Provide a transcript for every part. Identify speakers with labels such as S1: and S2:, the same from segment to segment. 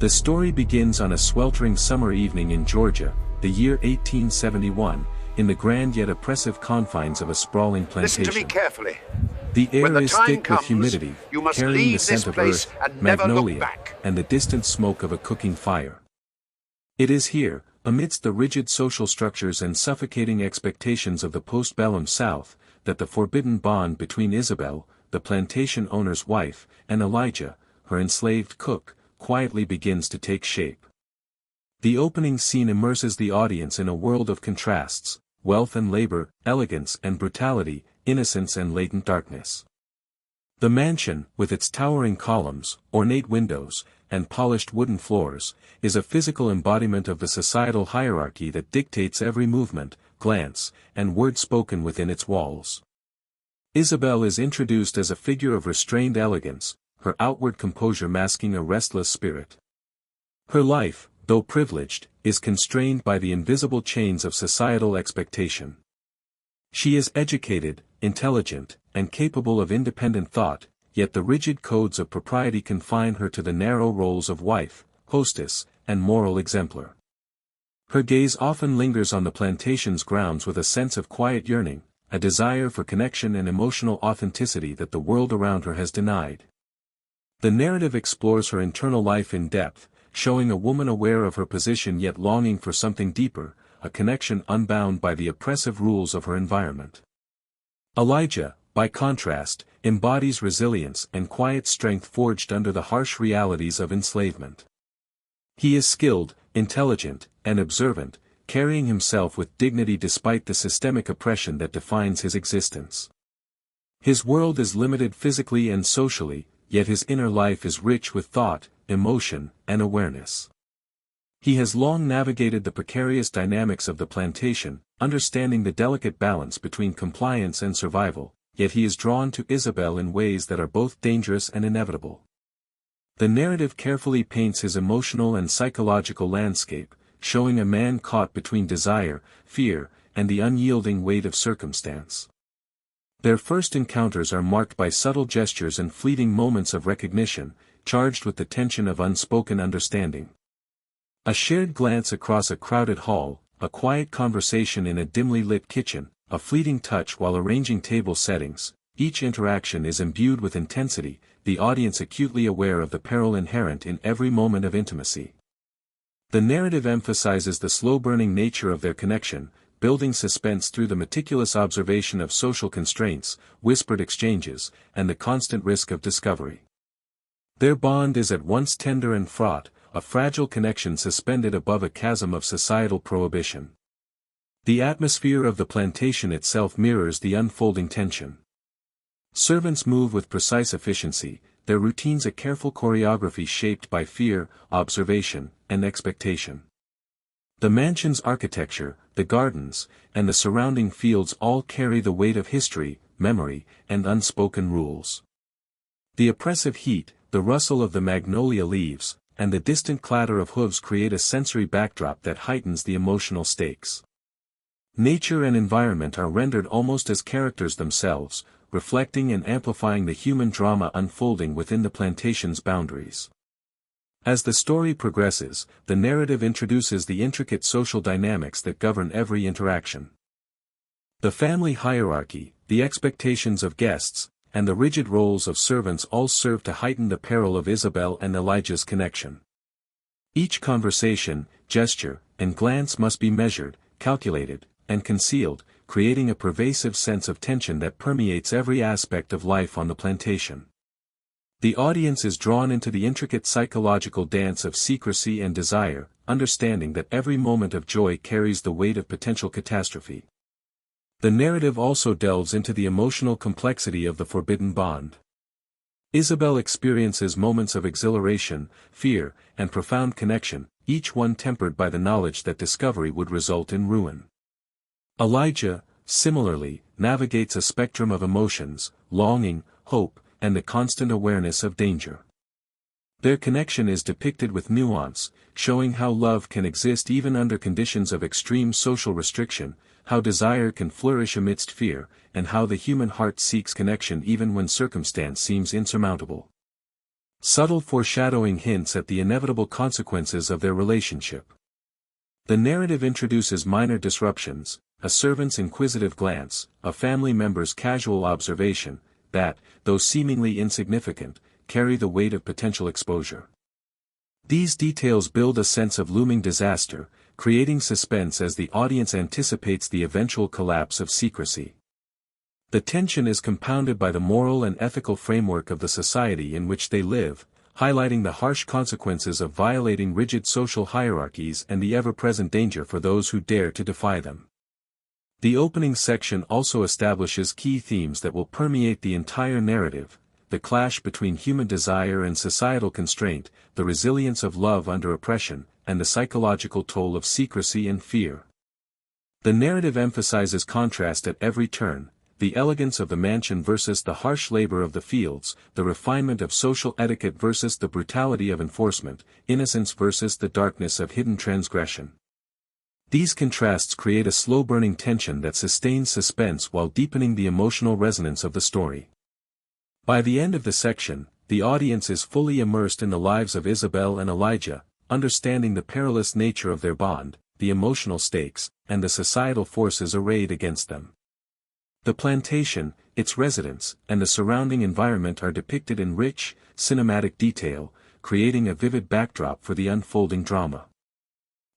S1: The story begins on a sweltering summer evening in Georgia, the year 1871, in the grand yet oppressive confines of a sprawling plantation.
S2: Listen to me carefully.
S1: The air
S2: When the
S1: is
S2: time
S1: thick
S2: comes,
S1: with humidity,
S2: you must
S1: carrying the
S2: leave
S1: scent
S2: this
S1: of
S2: place
S1: earth,
S2: and never look
S1: magnolia,
S2: back.
S1: and the distant smoke of a cooking fire. It is here, amidst the rigid social structures and suffocating expectations of the postbellum South, that the forbidden bond between Isabel, the plantation owner's wife, and Elijah, her enslaved cook, quietly begins to take shape. The opening scene immerses the audience in a world of contrasts: wealth and labor, elegance and brutality, innocence and latent darkness. The mansion, with its towering columns, ornate windows, and polished wooden floors, is a physical embodiment of the societal hierarchy that dictates every movement, glance, and word spoken within its walls. Isabel is introduced as a figure of restrained elegance, her outward composure masking a restless spirit. Her life, though privileged, is constrained by the invisible chains of societal expectation. She is educated, intelligent, and capable of independent thought, yet the rigid codes of propriety confine her to the narrow roles of wife, hostess, and moral exemplar. Her gaze often lingers on the plantation's grounds with a sense of quiet yearning, a desire for connection and emotional authenticity that the world around her has denied. The narrative explores her internal life in depth, showing a woman aware of her position yet longing for something deeper, a connection unbound by the oppressive rules of her environment. Elijah, by contrast, embodies resilience and quiet strength forged under the harsh realities of enslavement. He is skilled, intelligent, and observant, carrying himself with dignity despite the systemic oppression that defines his existence. His world is limited physically and socially, yet his inner life is rich with thought, emotion, and awareness. He has long navigated the precarious dynamics of the plantation, understanding the delicate balance between compliance and survival, yet he is drawn to Isabel in ways that are both dangerous and inevitable. The narrative carefully paints his emotional and psychological landscape, showing a man caught between desire, fear, and the unyielding weight of circumstance. Their first encounters are marked by subtle gestures and fleeting moments of recognition, charged with the tension of unspoken understanding. A shared glance across a crowded hall, a quiet conversation in a dimly lit kitchen, a fleeting touch while arranging table settings, each interaction is imbued with intensity, the audience acutely aware of the peril inherent in every moment of intimacy. The narrative emphasizes the slow-burning nature of their connection, building suspense through the meticulous observation of social constraints, whispered exchanges, and the constant risk of discovery. Their bond is at once tender and fraught, a fragile connection suspended above a chasm of societal prohibition. The atmosphere of the plantation itself mirrors the unfolding tension. Servants move with precise efficiency, their routines a careful choreography shaped by fear, observation, and expectation. The mansion's architecture, the gardens, and the surrounding fields all carry the weight of history, memory, and unspoken rules. The oppressive heat, the rustle of the magnolia leaves, and the distant clatter of hooves create a sensory backdrop that heightens the emotional stakes. Nature and environment are rendered almost as characters themselves, reflecting and amplifying the human drama unfolding within the plantation's boundaries. As the story progresses, the narrative introduces the intricate social dynamics that govern every interaction. The family hierarchy, the expectations of guests, and the rigid roles of servants all serve to heighten the peril of Isabel and Elijah's connection. Each conversation, gesture, and glance must be measured, calculated, and concealed, creating a pervasive sense of tension that permeates every aspect of life on the plantation. The audience is drawn into the intricate psychological dance of secrecy and desire, understanding that every moment of joy carries the weight of potential catastrophe. The narrative also delves into the emotional complexity of the forbidden bond. Isabel experiences moments of exhilaration, fear, and profound connection, each one tempered by the knowledge that discovery would result in ruin. Elijah, similarly, navigates a spectrum of emotions, longing, hope, and the constant awareness of danger. Their connection is depicted with nuance, showing how love can exist even under conditions of extreme social restriction, how desire can flourish amidst fear, and how the human heart seeks connection even when circumstance seems insurmountable. Subtle foreshadowing hints at the inevitable consequences of their relationship. The narrative introduces minor disruptions, a servant's inquisitive glance, a family member's casual observation, that, though seemingly insignificant, carry the weight of potential exposure. These details build a sense of looming disaster, creating suspense as the audience anticipates the eventual collapse of secrecy. The tension is compounded by the moral and ethical framework of the society in which they live, highlighting the harsh consequences of violating rigid social hierarchies and the ever-present danger for those who dare to defy them. The opening section also establishes key themes that will permeate the entire narrative: the clash between human desire and societal constraint, the resilience of love under oppression, and the psychological toll of secrecy and fear. The narrative emphasizes contrast at every turn: the elegance of the mansion versus the harsh labor of the fields, the refinement of social etiquette versus the brutality of enforcement, innocence versus the darkness of hidden transgression. These contrasts create a slow-burning tension that sustains suspense while deepening the emotional resonance of the story. By the end of the section, the audience is fully immersed in the lives of Isabel and Elijah, understanding the perilous nature of their bond, the emotional stakes, and the societal forces arrayed against them. The plantation, its residents, and the surrounding environment are depicted in rich, cinematic detail, creating a vivid backdrop for the unfolding drama.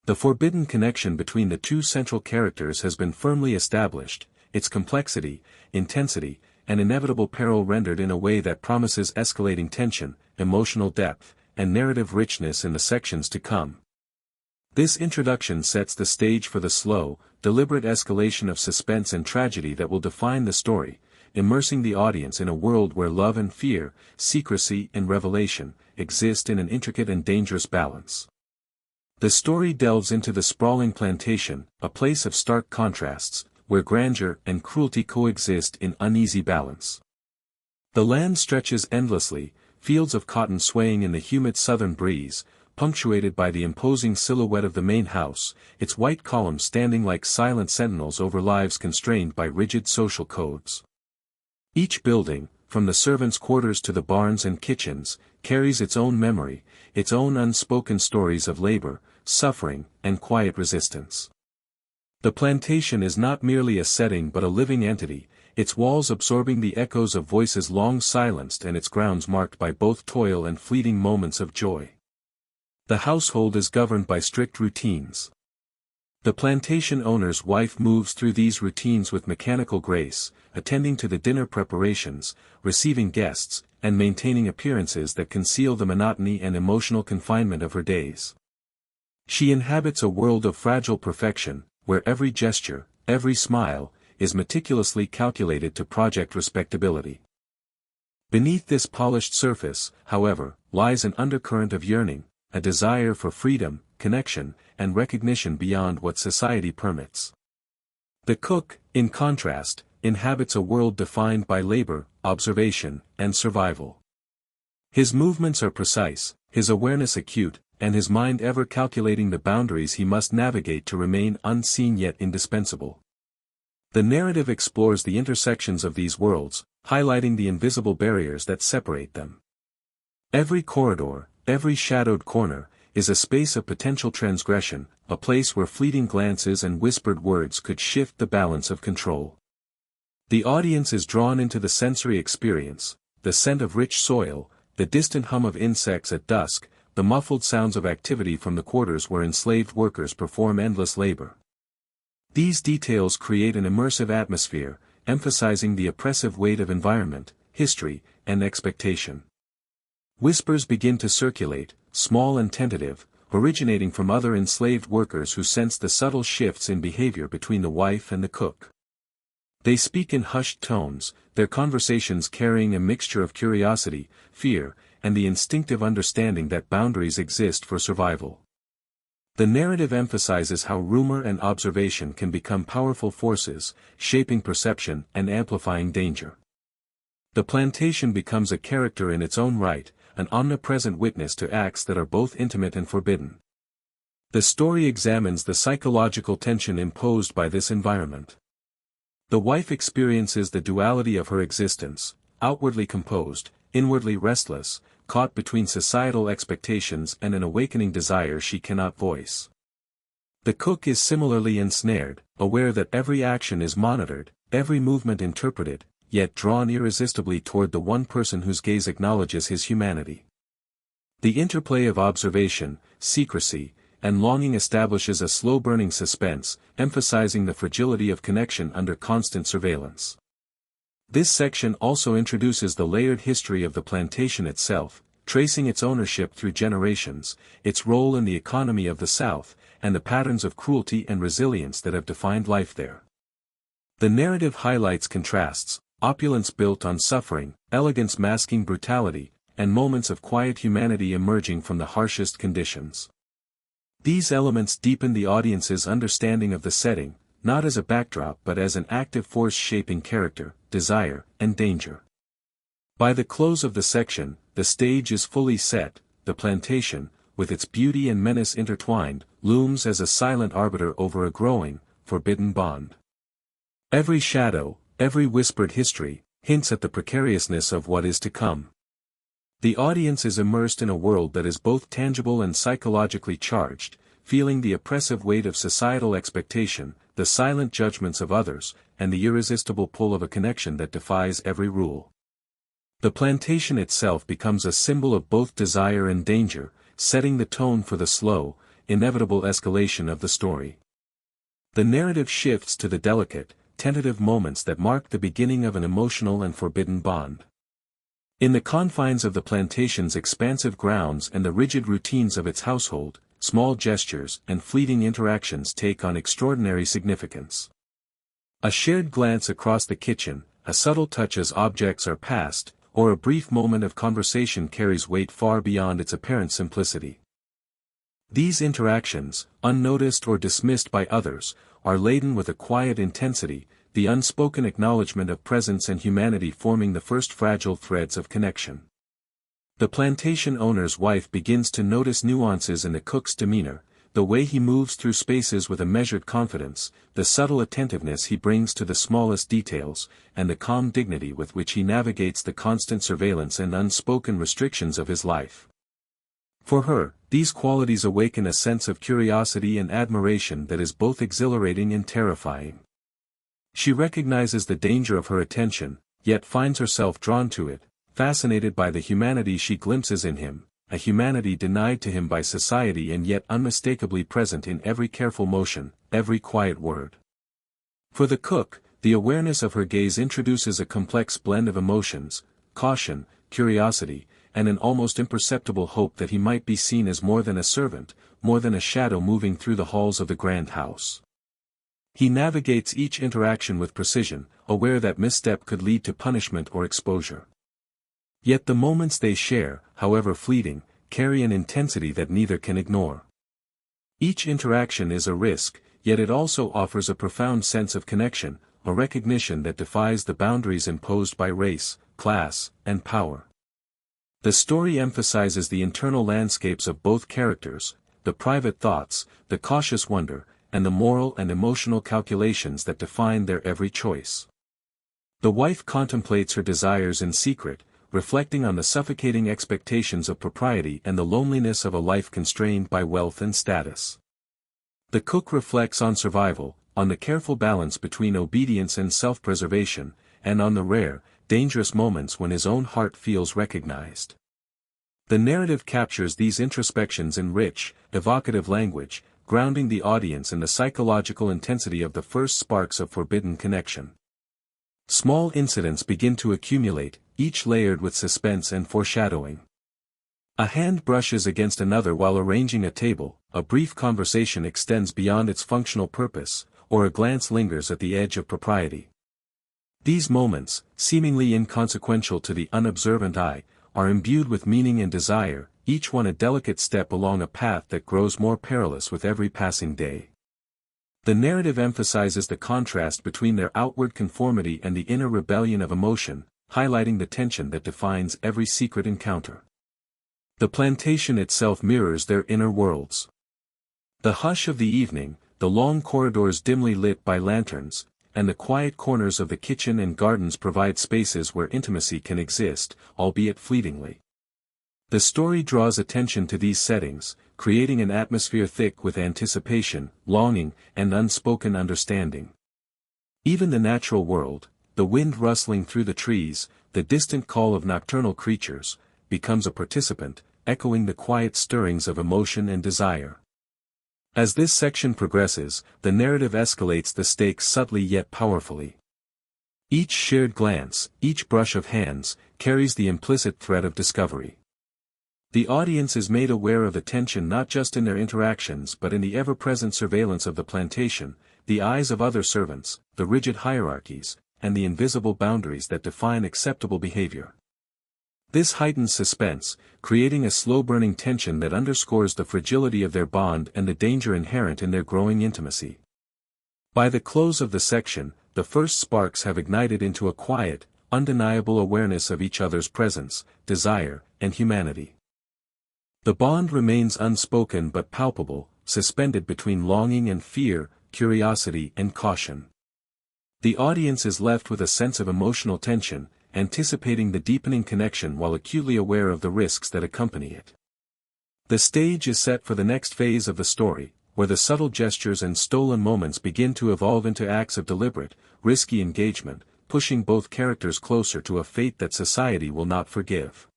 S1: The forbidden connection between the two central characters has been firmly established, its complexity, intensity, and inevitable peril rendered in a way that promises escalating tension, emotional depth, and narrative richness in the sections to come. This introduction sets the stage for the slow, deliberate escalation of suspense and tragedy that will define the story, immersing the audience in a world where love and fear, secrecy and revelation, exist in an intricate and dangerous balance. The story delves into the sprawling plantation, a place of stark contrasts, where grandeur and cruelty coexist in uneasy balance. The land stretches endlessly, fields of cotton swaying in the humid southern breeze, punctuated by the imposing silhouette of the main house, its white columns standing like silent sentinels over lives constrained by rigid social codes. Each building, from the servants' quarters to the barns and kitchens, carries its own memory, its own unspoken stories of labor, suffering, and quiet resistance. The plantation is not merely a setting but a living entity, its walls absorbing the echoes of voices long silenced and its grounds marked by both toil and fleeting moments of joy. The household is governed by strict routines. The plantation owner's wife moves through these routines with mechanical grace, attending to the dinner preparations, receiving guests, and maintaining appearances that conceal the monotony and emotional confinement of her days. She inhabits a world of fragile perfection, where every gesture, every smile, is meticulously calculated to project respectability. Beneath this polished surface, however, lies an undercurrent of yearning, a desire for freedom, connection, and recognition beyond what society permits. The cook, in contrast, inhabits a world defined by labor, observation, and survival. His movements are precise, his awareness acute, and his mind ever calculating the boundaries he must navigate to remain unseen yet indispensable. The narrative explores the intersections of these worlds, highlighting the invisible barriers that separate them. Every corridor, every shadowed corner, is a space of potential transgression, a place where fleeting glances and whispered words could shift the balance of control. The audience is drawn into the sensory experience, the scent of rich soil, the distant hum of insects at dusk, the muffled sounds of activity from the quarters where enslaved workers perform endless labor. These details create an immersive atmosphere, emphasizing the oppressive weight of environment, history, and expectation. Whispers begin to circulate, small and tentative, originating from other enslaved workers who sense the subtle shifts in behavior between the wife and the cook. They speak in hushed tones, their conversations carrying a mixture of curiosity, fear, and the instinctive understanding that boundaries exist for survival. The narrative emphasizes how rumor and observation can become powerful forces, shaping perception and amplifying danger. The plantation becomes a character in its own right, an omnipresent witness to acts that are both intimate and forbidden. The story examines the psychological tension imposed by this environment. The wife experiences the duality of her existence, outwardly composed, inwardly restless, caught between societal expectations and an awakening desire she cannot voice. The cook is similarly ensnared, aware that every action is monitored, every movement interpreted, yet drawn irresistibly toward the one person whose gaze acknowledges his humanity. The interplay of observation, secrecy, and longing establishes a slow-burning suspense, emphasizing the fragility of connection under constant surveillance. This section also introduces the layered history of the plantation itself, tracing its ownership through generations, its role in the economy of the South, and the patterns of cruelty and resilience that have defined life there. The narrative highlights contrasts, opulence built on suffering, elegance masking brutality, and moments of quiet humanity emerging from the harshest conditions. These elements deepen the audience's understanding of the setting, not as a backdrop but as an active force shaping character, desire, and danger. By the close of the section, the stage is fully set. The plantation, with its beauty and menace intertwined, looms as a silent arbiter over a growing, forbidden bond. Every shadow, every whispered history, hints at the precariousness of what is to come. The audience is immersed in a world that is both tangible and psychologically charged, feeling the oppressive weight of societal expectation, the silent judgments of others, and the irresistible pull of a connection that defies every rule. The plantation itself becomes a symbol of both desire and danger, setting the tone for the slow, inevitable escalation of the story. The narrative shifts to the delicate, tentative moments that mark the beginning of an emotional and forbidden bond. In the confines of the plantation's expansive grounds and the rigid routines of its household, small gestures and fleeting interactions take on extraordinary significance. A shared glance across the kitchen, a subtle touch as objects are passed, or a brief moment of conversation carries weight far beyond its apparent simplicity. These interactions, unnoticed or dismissed by others, are laden with a quiet intensity, the unspoken acknowledgement of presence and humanity forming the first fragile threads of connection. The plantation owner's wife begins to notice nuances in the cook's demeanor, the way he moves through spaces with a measured confidence, the subtle attentiveness he brings to the smallest details, and the calm dignity with which he navigates the constant surveillance and unspoken restrictions of his life. For her, these qualities awaken a sense of curiosity and admiration that is both exhilarating and terrifying. She recognizes the danger of her attention, yet finds herself drawn to it, fascinated by the humanity she glimpses in him, a humanity denied to him by society and yet unmistakably present in every careful motion, every quiet word. For the cook, the awareness of her gaze introduces a complex blend of emotions, caution, curiosity, and an almost imperceptible hope that he might be seen as more than a servant, more than a shadow moving through the halls of the grand house. He navigates each interaction with precision, aware that misstep could lead to punishment or exposure. Yet the moments they share, however fleeting, carry an intensity that neither can ignore. Each interaction is a risk, yet it also offers a profound sense of connection, a recognition that defies the boundaries imposed by race, class, and power. The story emphasizes the internal landscapes of both characters, the private thoughts, the cautious wonder, and the moral and emotional calculations that define their every choice. The wife contemplates her desires in secret, reflecting on the suffocating expectations of propriety and the loneliness of a life constrained by wealth and status. The cook reflects on survival, on the careful balance between obedience and self-preservation, and on the rare, dangerous moments when his own heart feels recognized. The narrative captures these introspections in rich, evocative language, grounding the audience in the psychological intensity of the first sparks of forbidden connection. Small incidents begin to accumulate, each layered with suspense and foreshadowing. A hand brushes against another while arranging a table, a brief conversation extends beyond its functional purpose, or a glance lingers at the edge of propriety. These moments, seemingly inconsequential to the unobservant eye, are imbued with meaning and desire, each one a delicate step along a path that grows more perilous with every passing day. The narrative emphasizes the contrast between their outward conformity and the inner rebellion of emotion, highlighting the tension that defines every secret encounter. The plantation itself mirrors their inner worlds. The hush of the evening, the long corridors dimly lit by lanterns, and the quiet corners of the kitchen and gardens provide spaces where intimacy can exist, albeit fleetingly. The story draws attention to these settings, creating an atmosphere thick with anticipation, longing, and unspoken understanding. Even the natural world, the wind rustling through the trees, the distant call of nocturnal creatures, becomes a participant, echoing the quiet stirrings of emotion and desire. As this section progresses, the narrative escalates the stakes subtly yet powerfully. Each shared glance, each brush of hands, carries the implicit threat of discovery. The audience is made aware of the tension not just in their interactions but in the ever-present surveillance of the plantation, the eyes of other servants, the rigid hierarchies, and the invisible boundaries that define acceptable behavior. This heightens suspense, creating a slow-burning tension that underscores the fragility of their bond and the danger inherent in their growing intimacy. By the close of the section, the first sparks have ignited into a quiet, undeniable awareness of each other's presence, desire, and humanity. The bond remains unspoken but palpable, suspended between longing and fear, curiosity and caution. The audience is left with a sense of emotional tension, anticipating the deepening connection while acutely aware of the risks that accompany it. The stage is set for the next phase of the story, where the subtle gestures and stolen moments begin to evolve into acts of deliberate, risky engagement, pushing both characters closer to a fate that society will not forgive.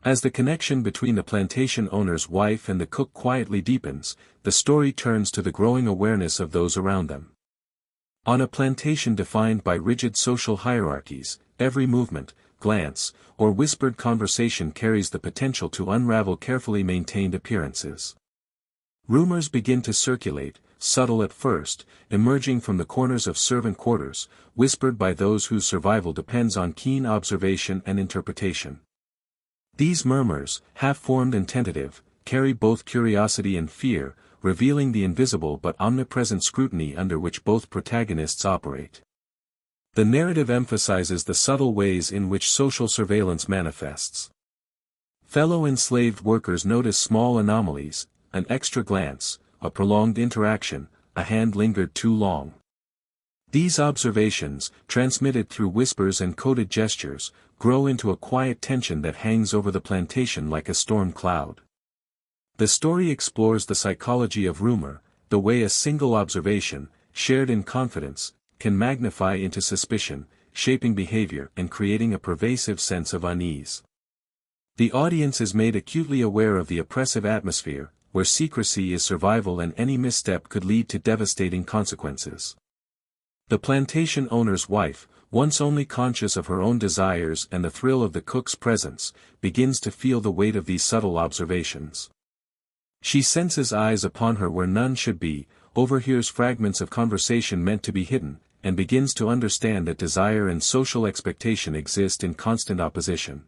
S1: As the connection between the plantation owner's wife and the cook quietly deepens, the story turns to the growing awareness of those around them. On a plantation defined by rigid social hierarchies, every movement, glance, or whispered conversation carries the potential to unravel carefully maintained appearances. Rumors begin to circulate, subtle at first, emerging from the corners of servant quarters, whispered by those whose survival depends on keen observation and interpretation. These murmurs, half-formed and tentative, carry both curiosity and fear, revealing the invisible but omnipresent scrutiny under which both protagonists operate. The narrative emphasizes the subtle ways in which social surveillance manifests. Fellow enslaved workers notice small anomalies, an extra glance, a prolonged interaction, a hand lingered too long. These observations, transmitted through whispers and coded gestures, grow into a quiet tension that hangs over the plantation like a storm cloud. The story explores the psychology of rumor, the way a single observation, shared in confidence, can magnify into suspicion, shaping behavior and creating a pervasive sense of unease. The audience is made acutely aware of the oppressive atmosphere, where secrecy is survival and any misstep could lead to devastating consequences. The plantation owner's wife, once only conscious of her own desires and the thrill of the cook's presence, begins to feel the weight of these subtle observations. She senses eyes upon her where none should be, overhears fragments of conversation meant to be hidden, and begins to understand that desire and social expectation exist in constant opposition.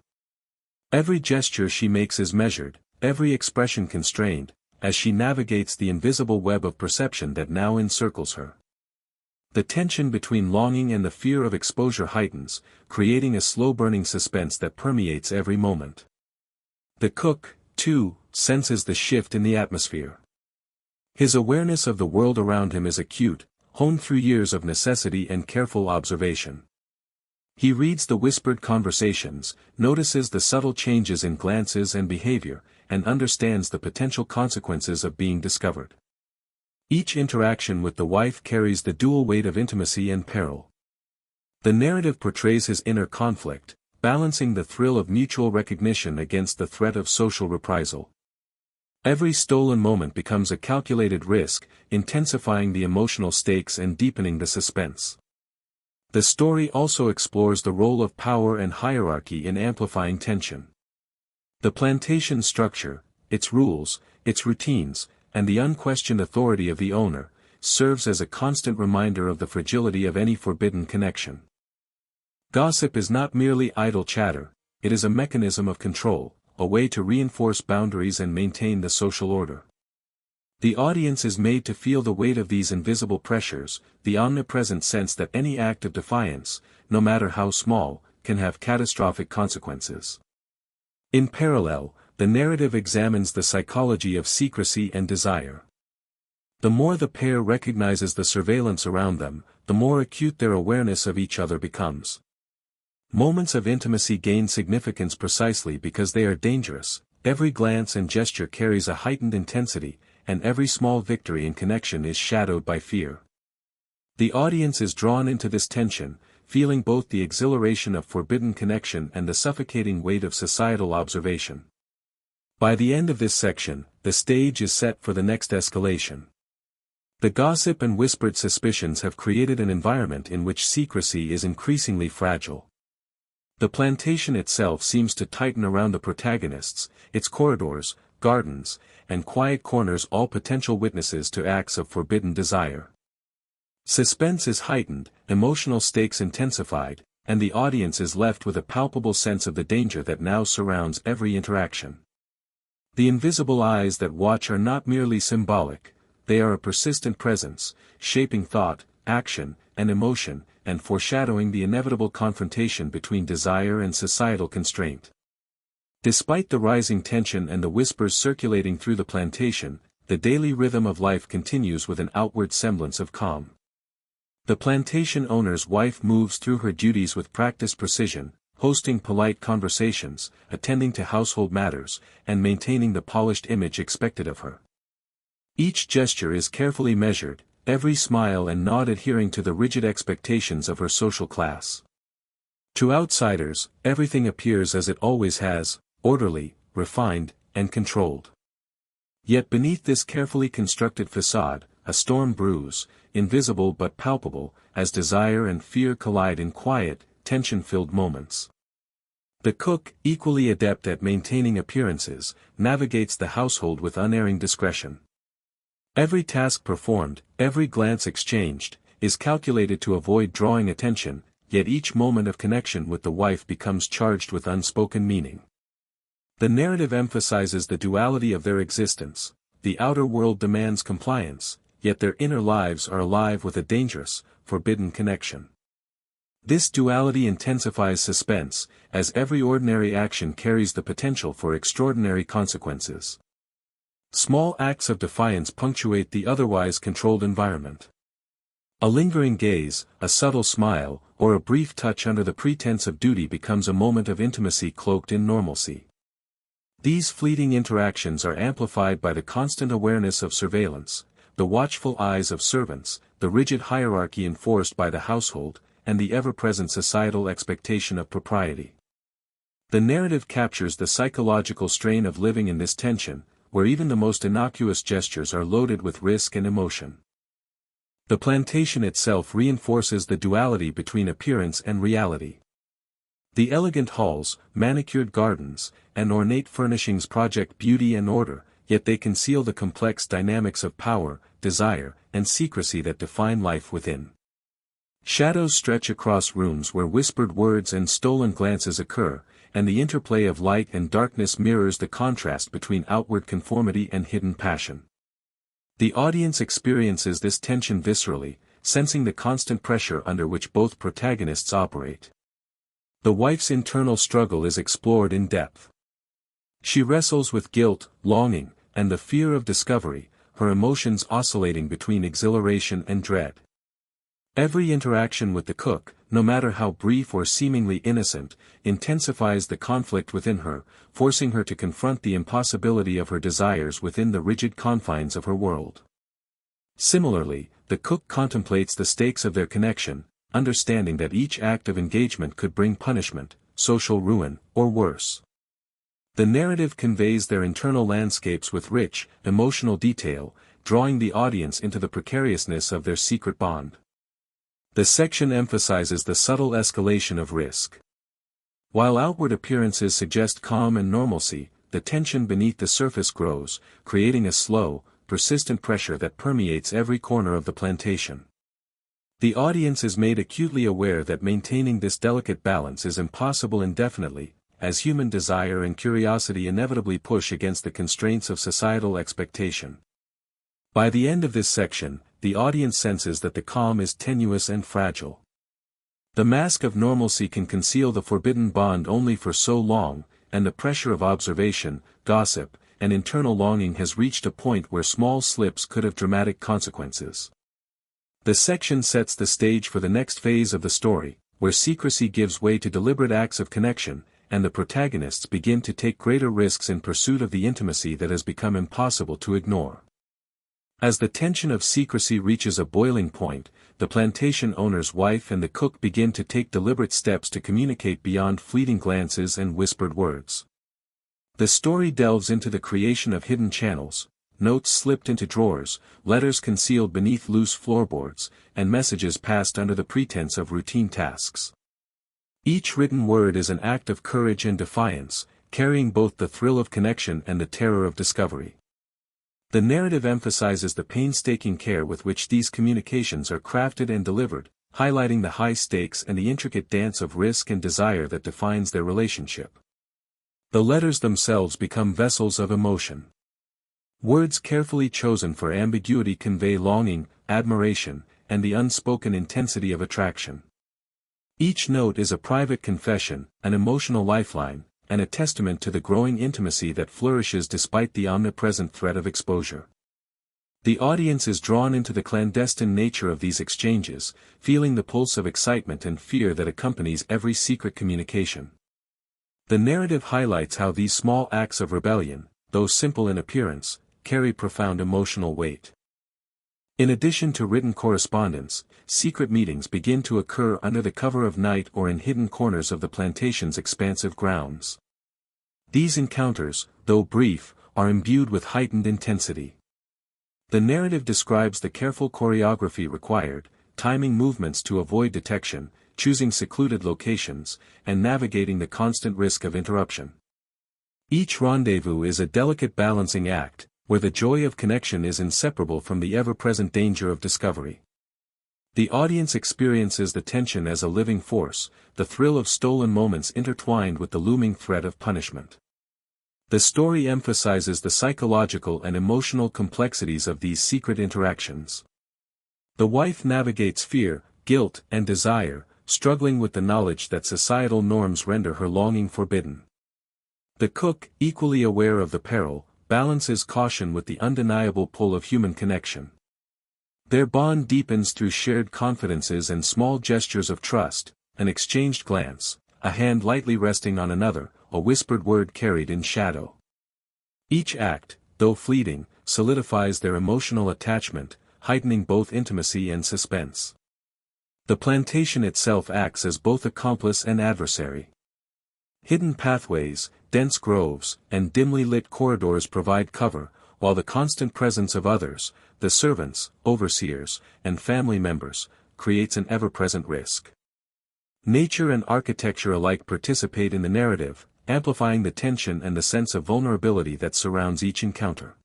S1: Every gesture she makes is measured, every expression constrained, as she navigates the invisible web of perception that now encircles her. The tension between longing and the fear of exposure heightens, creating a slow-burning suspense that permeates every moment. The cook, too, senses the shift in the atmosphere. His awareness of the world around him is acute, honed through years of necessity and careful observation. He reads the whispered conversations, notices the subtle changes in glances and behavior, and understands the potential consequences of being discovered. Each interaction with the wife carries the dual weight of intimacy and peril. The narrative portrays his inner conflict, balancing the thrill of mutual recognition against the threat of social reprisal. Every stolen moment becomes a calculated risk, intensifying the emotional stakes and deepening the suspense. The story also explores the role of power and hierarchy in amplifying tension. The plantation structure, its rules, its routines, and the unquestioned authority of the owner, serves as a constant reminder of the fragility of any forbidden connection. Gossip is not merely idle chatter, it is a mechanism of control, a way to reinforce boundaries and maintain the social order. The audience is made to feel the weight of these invisible pressures, the omnipresent sense that any act of defiance, no matter how small, can have catastrophic consequences. In parallel, the narrative examines the psychology of secrecy and desire. The more the pair recognizes the surveillance around them, the more acute their awareness of each other becomes. Moments of intimacy gain significance precisely because they are dangerous, every glance and gesture carries a heightened intensity, and every small victory in connection is shadowed by fear. The audience is drawn into this tension, feeling both the exhilaration of forbidden connection and the suffocating weight of societal observation. By the end of this section, the stage is set for the next escalation. The gossip and whispered suspicions have created an environment in which secrecy is increasingly fragile. The plantation itself seems to tighten around the protagonists, its corridors, gardens, and quiet corners all potential witnesses to acts of forbidden desire. Suspense is heightened, emotional stakes intensified, and the audience is left with a palpable sense of the danger that now surrounds every interaction. The invisible eyes that watch are not merely symbolic, they are a persistent presence, shaping thought, action, and emotion, and foreshadowing the inevitable confrontation between desire and societal constraint. Despite the rising tension and the whispers circulating through the plantation, the daily rhythm of life continues with an outward semblance of calm. The plantation owner's wife moves through her duties with practiced precision, hosting polite conversations, attending to household matters, and maintaining the polished image expected of her. Each gesture is carefully measured, every smile and nod adhering to the rigid expectations of her social class. To outsiders, everything appears as it always has, orderly, refined, and controlled. Yet beneath this carefully constructed facade, a storm brews, invisible but palpable, as desire and fear collide in quiet, tension-filled moments. The cook, equally adept at maintaining appearances, navigates the household with unerring discretion. Every task performed, every glance exchanged, is calculated to avoid drawing attention, yet each moment of connection with the wife becomes charged with unspoken meaning. The narrative emphasizes the duality of their existence. The outer world demands compliance, yet their inner lives are alive with a dangerous, forbidden connection. This duality intensifies suspense, as every ordinary action carries the potential for extraordinary consequences. Small acts of defiance punctuate the otherwise controlled environment. A lingering gaze, a subtle smile, or a brief touch under the pretense of duty becomes a moment of intimacy cloaked in normalcy. These fleeting interactions are amplified by the constant awareness of surveillance, the watchful eyes of servants, the rigid hierarchy enforced by the household, and the ever-present societal expectation of propriety. The narrative captures the psychological strain of living in this tension, where even the most innocuous gestures are loaded with risk and emotion. The plantation itself reinforces the duality between appearance and reality. The elegant halls, manicured gardens, and ornate furnishings project beauty and order, yet they conceal the complex dynamics of power, desire, and secrecy that define life within. Shadows stretch across rooms where whispered words and stolen glances occur, and the interplay of light and darkness mirrors the contrast between outward conformity and hidden passion. The audience experiences this tension viscerally, sensing the constant pressure under which both protagonists operate. The wife's internal struggle is explored in depth. She wrestles with guilt, longing, and the fear of discovery, her emotions oscillating between exhilaration and dread. Every interaction with the cook, no matter how brief or seemingly innocent, intensifies the conflict within her, forcing her to confront the impossibility of her desires within the rigid confines of her world. Similarly, the cook contemplates the stakes of their connection, understanding that each act of engagement could bring punishment, social ruin, or worse. The narrative conveys their internal landscapes with rich, emotional detail, drawing the audience into the precariousness of their secret bond. The section emphasizes the subtle escalation of risk. While outward appearances suggest calm and normalcy, the tension beneath the surface grows, creating a slow, persistent pressure that permeates every corner of the plantation. The audience is made acutely aware that maintaining this delicate balance is impossible indefinitely, as human desire and curiosity inevitably push against the constraints of societal expectation. By the end of this section, the audience senses that the calm is tenuous and fragile. The mask of normalcy can conceal the forbidden bond only for so long, and the pressure of observation, gossip, and internal longing has reached a point where small slips could have dramatic consequences. The section sets the stage for the next phase of the story, where secrecy gives way to deliberate acts of connection, and the protagonists begin to take greater risks in pursuit of the intimacy that has become impossible to ignore. As the tension of secrecy reaches a boiling point, the plantation owner's wife and the cook begin to take deliberate steps to communicate beyond fleeting glances and whispered words. The story delves into the creation of hidden channels, notes slipped into drawers, letters concealed beneath loose floorboards, and messages passed under the pretense of routine tasks. Each written word is an act of courage and defiance, carrying both the thrill of connection and the terror of discovery. The narrative emphasizes the painstaking care with which these communications are crafted and delivered, highlighting the high stakes and the intricate dance of risk and desire that defines their relationship. The letters themselves become vessels of emotion. Words carefully chosen for ambiguity convey longing, admiration, and the unspoken intensity of attraction. Each note is a private confession, an emotional lifeline, and a testament to the growing intimacy that flourishes despite the omnipresent threat of exposure. The audience is drawn into the clandestine nature of these exchanges, feeling the pulse of excitement and fear that accompanies every secret communication. The narrative highlights how these small acts of rebellion, though simple in appearance, carry profound emotional weight. In addition to written correspondence, secret meetings begin to occur under the cover of night or in hidden corners of the plantation's expansive grounds. These encounters, though brief, are imbued with heightened intensity. The narrative describes the careful choreography required, timing movements to avoid detection, choosing secluded locations, and navigating the constant risk of interruption. Each rendezvous is a delicate balancing act, where the joy of connection is inseparable from the ever-present danger of discovery. The audience experiences the tension as a living force, the thrill of stolen moments intertwined with the looming threat of punishment. The story emphasizes the psychological and emotional complexities of these secret interactions. The wife navigates fear, guilt, and desire, struggling with the knowledge that societal norms render her longing forbidden. The cook, equally aware of the peril, balances caution with the undeniable pull of human connection. Their bond deepens through shared confidences and small gestures of trust, an exchanged glance, a hand lightly resting on another, a whispered word carried in shadow. Each act, though fleeting, solidifies their emotional attachment, heightening both intimacy and suspense. The plantation itself acts as both accomplice and adversary. Hidden pathways, dense groves, and dimly lit corridors provide cover, while the constant presence of others, the servants, overseers, and family members, creates an ever-present risk. Nature and architecture alike participate in the narrative, amplifying the tension and the sense of vulnerability that surrounds each encounter.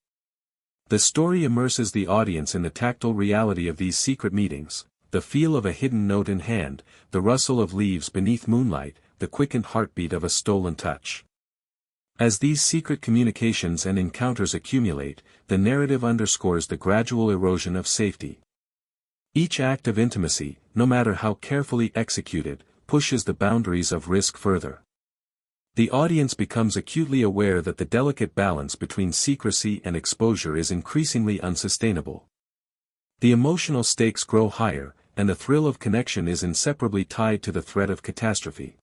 S1: The story immerses the audience in the tactile reality of these secret meetings, the feel of a hidden note in hand, the rustle of leaves beneath moonlight, the quickened heartbeat of a stolen touch. As these secret communications and encounters accumulate, the narrative underscores the gradual erosion of safety. Each act of intimacy, no matter how carefully executed, pushes the boundaries of risk further. The audience becomes acutely aware that the delicate balance between secrecy and exposure is increasingly unsustainable. The emotional stakes grow higher, and the thrill of connection is inseparably tied to the threat of catastrophe.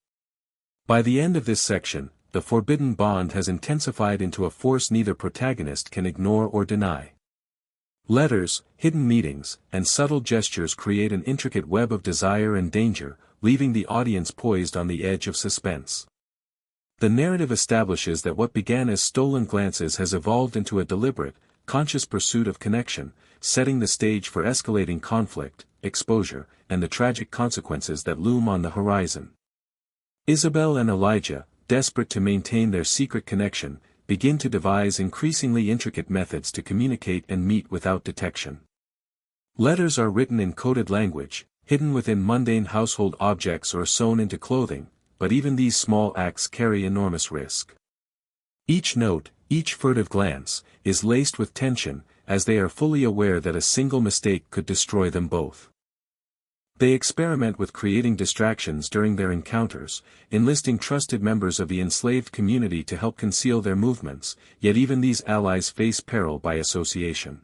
S1: By the end of this section, the forbidden bond has intensified into a force neither protagonist can ignore or deny. Letters, hidden meetings, and subtle gestures create an intricate web of desire and danger, leaving the audience poised on the edge of suspense. The narrative establishes that what began as stolen glances has evolved into a deliberate, conscious pursuit of connection, setting the stage for escalating conflict, exposure, and the tragic consequences that loom on the horizon. Isabel and Elijah, desperate to maintain their secret connection, begin to devise increasingly intricate methods to communicate and meet without detection. Letters are written in coded language, hidden within mundane household objects or sewn into clothing, but even these small acts carry enormous risk. Each note, each furtive glance, is laced with tension, as they are fully aware that a single mistake could destroy them both. They experiment with creating distractions during their encounters, enlisting trusted members of the enslaved community to help conceal their movements, yet even these allies face peril by association.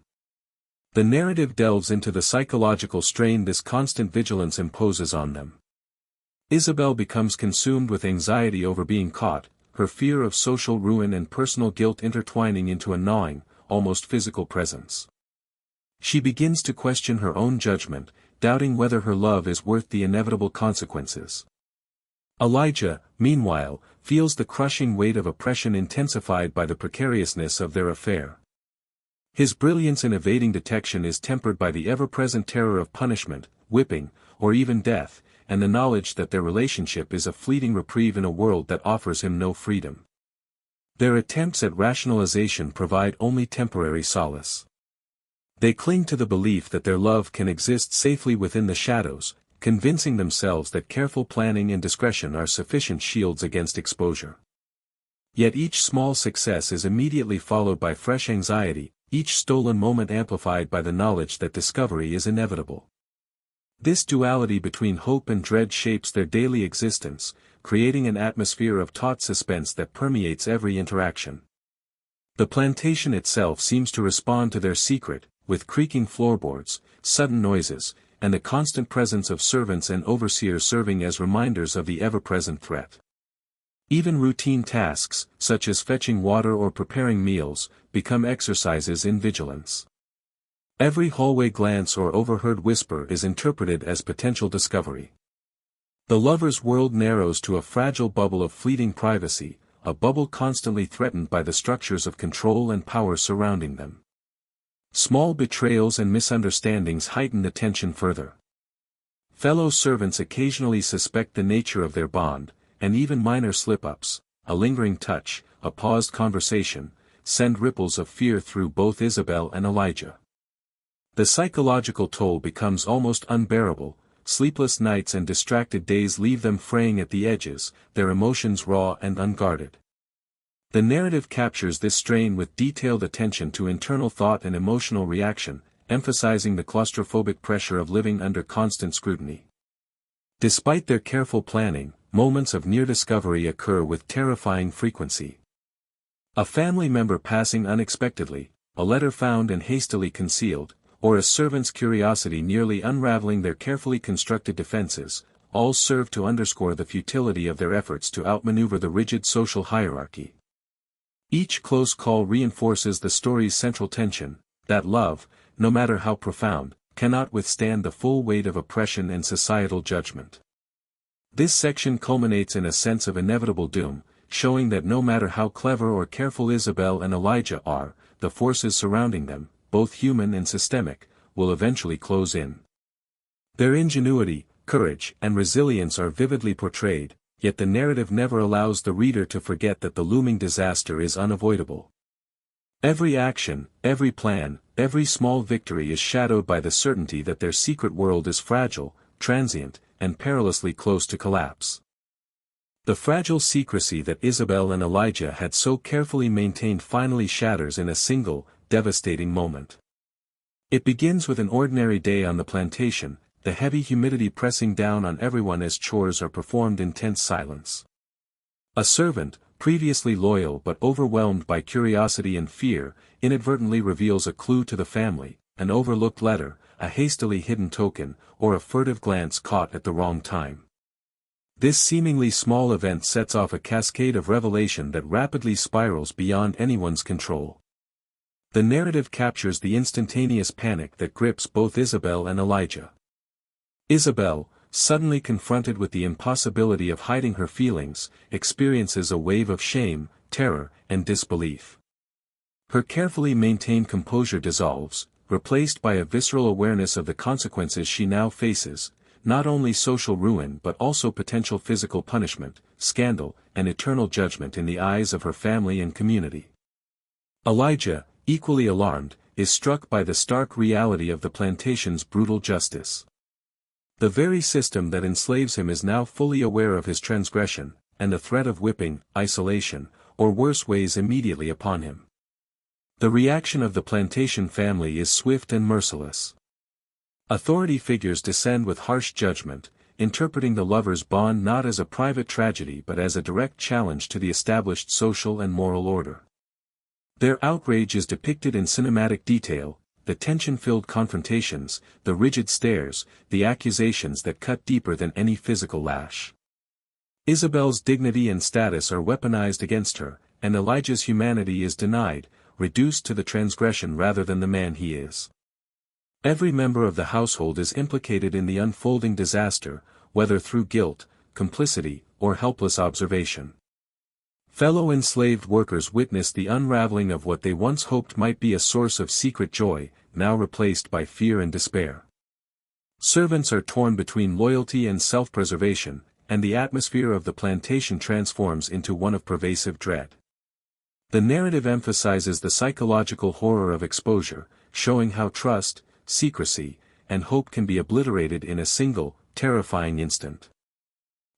S1: The narrative delves into the psychological strain this constant vigilance imposes on them. Isabel becomes consumed with anxiety over being caught, her fear of social ruin and personal guilt intertwining into a gnawing, almost physical presence. She begins to question her own judgment, doubting whether her love is worth the inevitable consequences. Elijah, meanwhile, feels the crushing weight of oppression intensified by the precariousness of their affair. His brilliance in evading detection is tempered by the ever-present terror of punishment, whipping, or even death, and the knowledge that their relationship is a fleeting reprieve in a world that offers him no freedom. Their attempts at rationalization provide only temporary solace. They cling to the belief that their love can exist safely within the shadows, convincing themselves that careful planning and discretion are sufficient shields against exposure. Yet each small success is immediately followed by fresh anxiety, each stolen moment amplified by the knowledge that discovery is inevitable. This duality between hope and dread shapes their daily existence, creating an atmosphere of taut suspense that permeates every interaction. The plantation itself seems to respond to their secret, with creaking floorboards, sudden noises, and the constant presence of servants and overseers serving as reminders of the ever-present threat. Even routine tasks, such as fetching water or preparing meals, become exercises in vigilance. Every hallway glance or overheard whisper is interpreted as potential discovery. The lover's world narrows to a fragile bubble of fleeting privacy, a bubble constantly threatened by the structures of control and power surrounding them. Small betrayals and misunderstandings heighten the tension further. Fellow servants occasionally suspect the nature of their bond, and even minor slip-ups, a lingering touch, a paused conversation, send ripples of fear through both Isabel and Elijah. The psychological toll becomes almost unbearable, sleepless nights and distracted days leave them fraying at the edges, their emotions raw and unguarded. The narrative captures this strain with detailed attention to internal thought and emotional reaction, emphasizing the claustrophobic pressure of living under constant scrutiny. Despite their careful planning, moments of near discovery occur with terrifying frequency. A family member passing unexpectedly, a letter found and hastily concealed, or a servant's curiosity nearly unraveling their carefully constructed defenses, all serve to underscore the futility of their efforts to outmaneuver the rigid social hierarchy. Each close call reinforces the story's central tension, that love, no matter how profound, cannot withstand the full weight of oppression and societal judgment. This section culminates in a sense of inevitable doom, showing that no matter how clever or careful Isabel and Elijah are, the forces surrounding them, both human and systemic, will eventually close in. Their ingenuity, courage, and resilience are vividly portrayed, yet the narrative never allows the reader to forget that the looming disaster is unavoidable. Every action, every plan, every small victory is shadowed by the certainty that their secret world is fragile, transient, and perilously close to collapse. The fragile secrecy that Isabel and Elijah had so carefully maintained finally shatters in a single, devastating moment. It begins with an ordinary day on the plantation, the heavy humidity pressing down on everyone as chores are performed in tense silence. A servant, previously loyal but overwhelmed by curiosity and fear, inadvertently reveals a clue to the family, an overlooked letter, a hastily hidden token, or a furtive glance caught at the wrong time. This seemingly small event sets off a cascade of revelation that rapidly spirals beyond anyone's control. The narrative captures the instantaneous panic that grips both Isabel and Elijah. Isabel, suddenly confronted with the impossibility of hiding her feelings, experiences a wave of shame, terror, and disbelief. Her carefully maintained composure dissolves, replaced by a visceral awareness of the consequences she now faces, not only social ruin but also potential physical punishment, scandal, and eternal judgment in the eyes of her family and community. Elijah, equally alarmed, is struck by the stark reality of the plantation's brutal justice. The very system that enslaves him is now fully aware of his transgression, and the threat of whipping, isolation, or worse weighs immediately upon him. The reaction of the plantation family is swift and merciless. Authority figures descend with harsh judgment, interpreting the lovers' bond not as a private tragedy but as a direct challenge to the established social and moral order. Their outrage is depicted in cinematic detail, the tension-filled confrontations, the rigid stares, the accusations that cut deeper than any physical lash. Isabel's dignity and status are weaponized against her, and Elijah's humanity is denied, reduced to the transgression rather than the man he is. Every member of the household is implicated in the unfolding disaster, whether through guilt, complicity, or helpless observation. Fellow enslaved workers witness the unraveling of what they once hoped might be a source of secret joy, now replaced by fear and despair. Servants are torn between loyalty and self-preservation, and the atmosphere of the plantation transforms into one of pervasive dread. The narrative emphasizes the psychological horror of exposure, showing how trust, secrecy, and hope can be obliterated in a single, terrifying instant.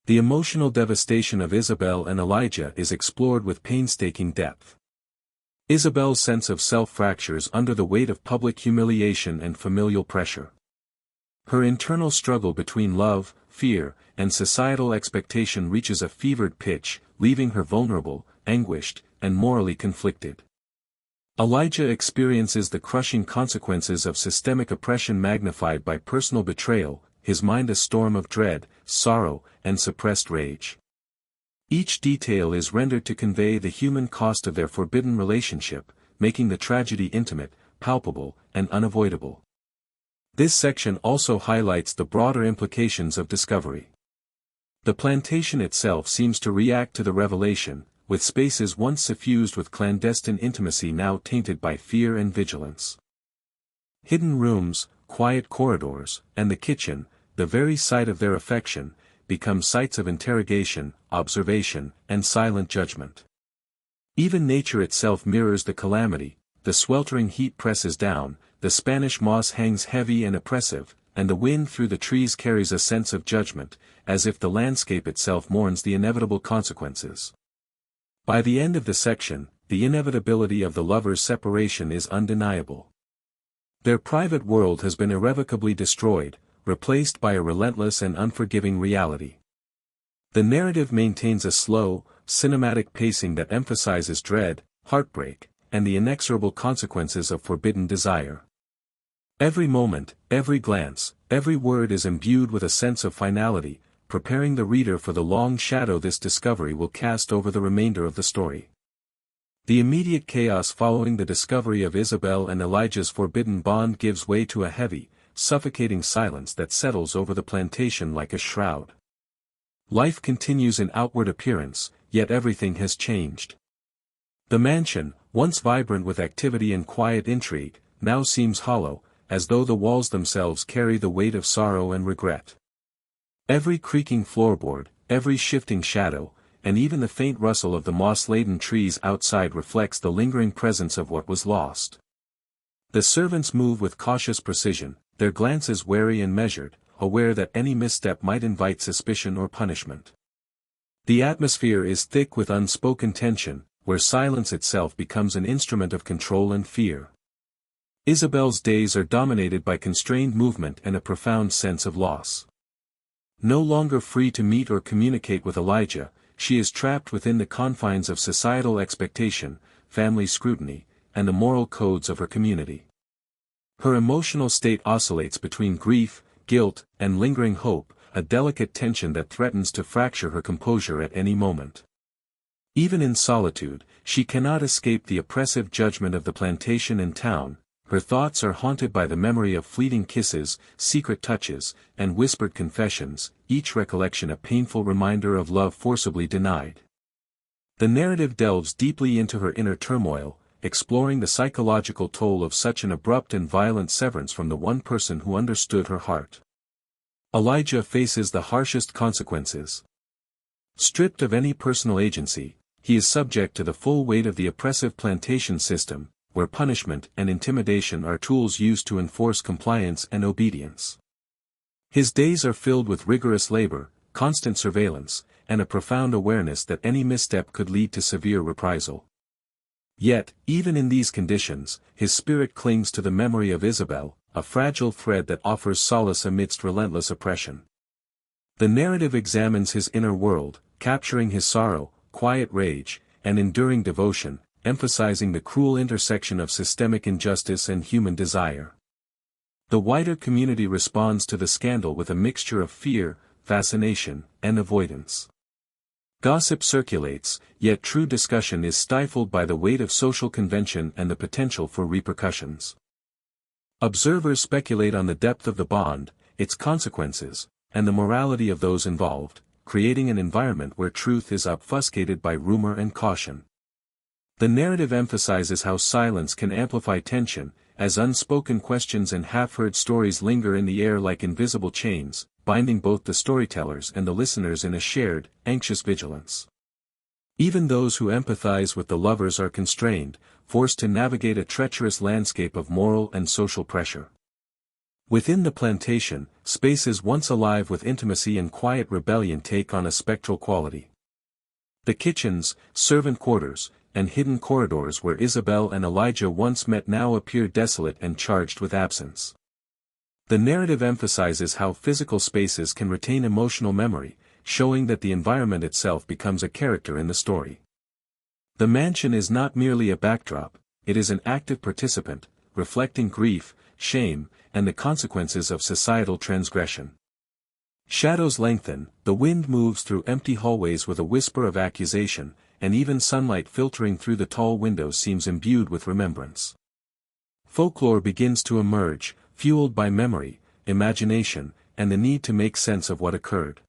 S1: The emotional devastation of Isabel and Elijah is explored with painstaking depth. Isabel's sense of self fractures under the weight of public humiliation and familial pressure. Her internal struggle between love, fear, and societal expectation reaches a fevered pitch, leaving her vulnerable, anguished, and morally conflicted. Elijah experiences the crushing consequences of systemic oppression magnified by personal betrayal, his mind a storm of dread, sorrow, and suppressed rage. Each detail is rendered to convey the human cost of their forbidden relationship, making the tragedy intimate, palpable, and unavoidable. This section also highlights the broader implications of discovery. The plantation itself seems to react to the revelation, with spaces once suffused with clandestine intimacy now tainted by fear and vigilance. Hidden rooms, quiet corridors, and the kitchen, the very site of their affection, become sites of interrogation, observation, and silent judgment. Even nature itself mirrors the calamity, the sweltering heat presses down, the Spanish moss hangs heavy and oppressive, and the wind through the trees carries a sense of judgment, as if the landscape itself mourns the inevitable consequences. By the end of the section, the inevitability of the lovers' separation is undeniable. Their private world has been irrevocably destroyed, replaced by a relentless and unforgiving reality. The narrative maintains a slow, cinematic pacing that emphasizes dread, heartbreak, and the inexorable consequences of forbidden desire. Every moment, every glance, every word is imbued with a sense of finality, preparing the reader for the long shadow this discovery will cast over the remainder of the story. The immediate chaos following the discovery of Isabel and Elijah's forbidden bond gives way to a heavy, suffocating silence that settles over the plantation like a shroud. Life continues in outward appearance, yet everything has changed. The mansion, once vibrant with activity and quiet intrigue, now seems hollow, as though the walls themselves carry the weight of sorrow and regret. Every creaking floorboard, every shifting shadow, and even the faint rustle of the moss-laden trees outside reflects the lingering presence of what was lost. The servants move with cautious precision, their glances wary and measured, aware that any misstep might invite suspicion or punishment. The atmosphere is thick with unspoken tension, where silence itself becomes an instrument of control and fear. Isabel's days are dominated by constrained movement and a profound sense of loss. No longer free to meet or communicate with Elijah, she is trapped within the confines of societal expectation, family scrutiny, and the moral codes of her community. Her emotional state oscillates between grief, guilt, and lingering hope, a delicate tension that threatens to fracture her composure at any moment. Even in solitude, she cannot escape the oppressive judgment of the plantation and town. Her thoughts are haunted by the memory of fleeting kisses, secret touches, and whispered confessions, each recollection a painful reminder of love forcibly denied. The narrative delves deeply into her inner turmoil, exploring the psychological toll of such an abrupt and violent severance from the one person who understood her heart. Elijah faces the harshest consequences. Stripped of any personal agency, he is subject to the full weight of the oppressive plantation system, where punishment and intimidation are tools used to enforce compliance and obedience. His days are filled with rigorous labor, constant surveillance, and a profound awareness that any misstep could lead to severe reprisal. Yet, even in these conditions, his spirit clings to the memory of Isabel, a fragile thread that offers solace amidst relentless oppression. The narrative examines his inner world, capturing his sorrow, quiet rage, and enduring devotion, emphasizing the cruel intersection of systemic injustice and human desire. The wider community responds to the scandal with a mixture of fear, fascination, and avoidance. Gossip circulates, yet true discussion is stifled by the weight of social convention and the potential for repercussions. Observers speculate on the depth of the bond, its consequences, and the morality of those involved, creating an environment where truth is obfuscated by rumor and caution. The narrative emphasizes how silence can amplify tension, as unspoken questions and half-heard stories linger in the air like invisible chains, binding both the storytellers and the listeners in a shared, anxious vigilance. Even those who empathize with the lovers are constrained, forced to navigate a treacherous landscape of moral and social pressure. Within the plantation, spaces once alive with intimacy and quiet rebellion take on a spectral quality. The kitchens, servant quarters, and hidden corridors where Isabel and Elijah once met now appear desolate and charged with absence. The narrative emphasizes how physical spaces can retain emotional memory, showing that the environment itself becomes a character in the story. The mansion is not merely a backdrop, it is an active participant, reflecting grief, shame, and the consequences of societal transgression. Shadows lengthen, the wind moves through empty hallways with a whisper of accusation, and even sunlight filtering through the tall windows seems imbued with remembrance. Folklore begins to emerge, fueled by memory, imagination, and the need to make sense of what occurred.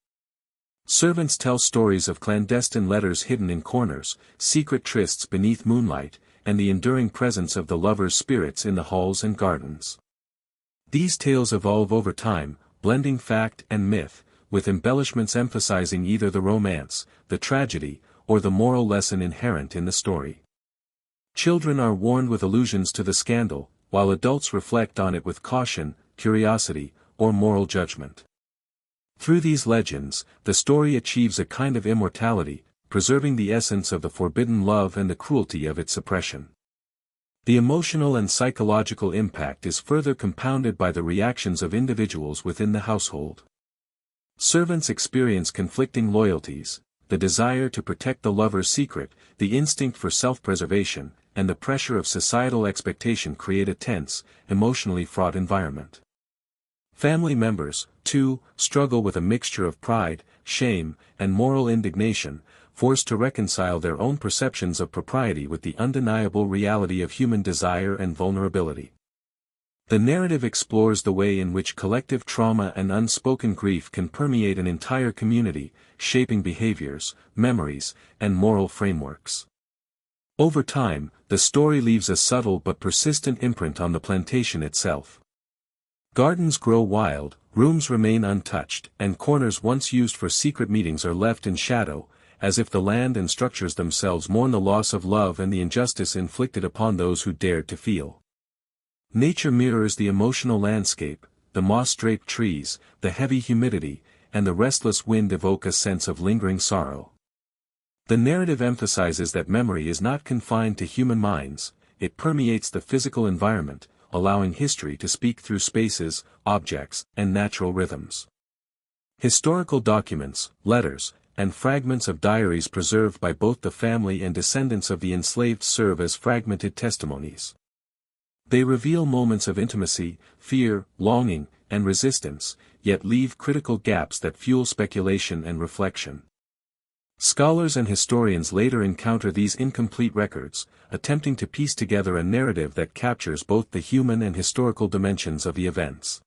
S1: Servants tell stories of clandestine letters hidden in corners, secret trysts beneath moonlight, and the enduring presence of the lovers' spirits in the halls and gardens. These tales evolve over time, blending fact and myth, with embellishments emphasizing either the romance, the tragedy, or the moral lesson inherent in the story. Children are warned with allusions to the scandal, while adults reflect on it with caution, curiosity, or moral judgment. Through these legends, the story achieves a kind of immortality, preserving the essence of the forbidden love and the cruelty of its suppression. The emotional and psychological impact is further compounded by the reactions of individuals within the household. Servants experience conflicting loyalties, the desire to protect the lover's secret, the instinct for self-preservation, and the pressure of societal expectation create a tense, emotionally fraught environment. Family members, too, struggle with a mixture of pride, shame, and moral indignation, forced to reconcile their own perceptions of propriety with the undeniable reality of human desire and vulnerability. The narrative explores the way in which collective trauma and unspoken grief can permeate an entire community, shaping behaviors, memories, and moral frameworks. Over time, the story leaves a subtle but persistent imprint on the plantation itself. Gardens grow wild, rooms remain untouched, and corners once used for secret meetings are left in shadow, as if the land and structures themselves mourn the loss of love and the injustice inflicted upon those who dared to feel. Nature mirrors the emotional landscape, the moss-draped trees, the heavy humidity, and the restless wind evoke a sense of lingering sorrow. The narrative emphasizes that memory is not confined to human minds, it permeates the physical environment, allowing history to speak through spaces, objects, and natural rhythms. Historical documents, letters, and fragments of diaries preserved by both the family and descendants of the enslaved serve as fragmented testimonies. They reveal moments of intimacy, fear, longing, and resistance, yet leave critical gaps that fuel speculation and reflection. Scholars and historians later encounter these incomplete records, attempting to piece together a narrative that captures both the human and historical dimensions of the events.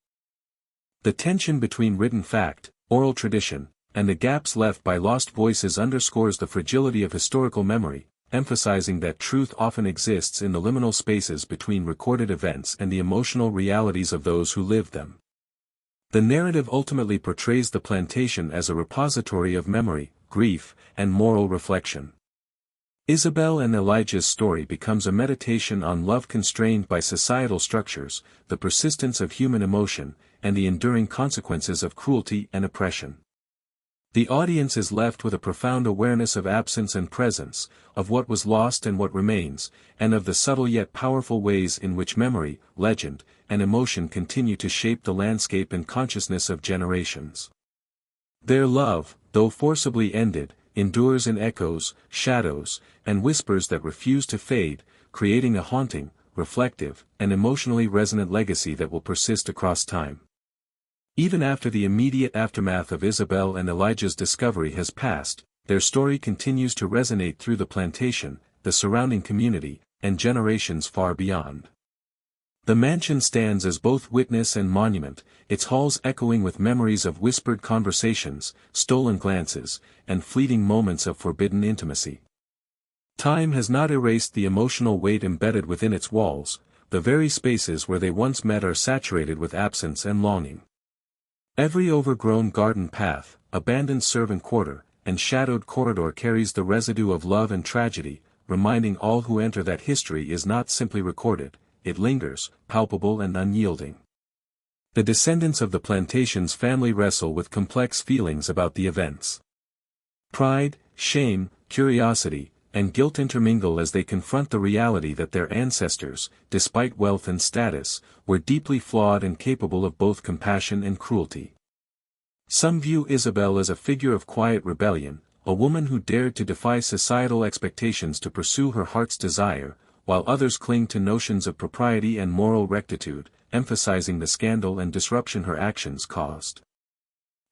S1: The tension between written fact, oral tradition, and the gaps left by lost voices underscores the fragility of historical memory, emphasizing that truth often exists in the liminal spaces between recorded events and the emotional realities of those who lived them. The narrative ultimately portrays the plantation as a repository of memory, grief, and moral reflection. Isabel and Elijah's story becomes a meditation on love constrained by societal structures, the persistence of human emotion, and the enduring consequences of cruelty and oppression. The audience is left with a profound awareness of absence and presence, of what was lost and what remains, and of the subtle yet powerful ways in which memory, legend, and emotion continue to shape the landscape and consciousness of generations. Their love, though forcibly ended, endures in echoes, shadows, and whispers that refuse to fade, creating a haunting, reflective, and emotionally resonant legacy that will persist across time. Even after the immediate aftermath of Isabel and Elijah's discovery has passed, their story continues to resonate through the plantation, the surrounding community, and generations far beyond. The mansion stands as both witness and monument, its halls echoing with memories of whispered conversations, stolen glances, and fleeting moments of forbidden intimacy. Time has not erased the emotional weight embedded within its walls, the very spaces where they once met are saturated with absence and longing. Every overgrown garden path, abandoned servant quarter, and shadowed corridor carries the residue of love and tragedy, reminding all who enter that history is not simply recorded, it lingers, palpable and unyielding. The descendants of the plantation's family wrestle with complex feelings about the events. Pride, shame, curiosity, and guilt intermingle as they confront the reality that their ancestors, despite wealth and status, were deeply flawed and capable of both compassion and cruelty. Some view Isabel as a figure of quiet rebellion, a woman who dared to defy societal expectations to pursue her heart's desire, while others cling to notions of propriety and moral rectitude, emphasizing the scandal and disruption her actions caused.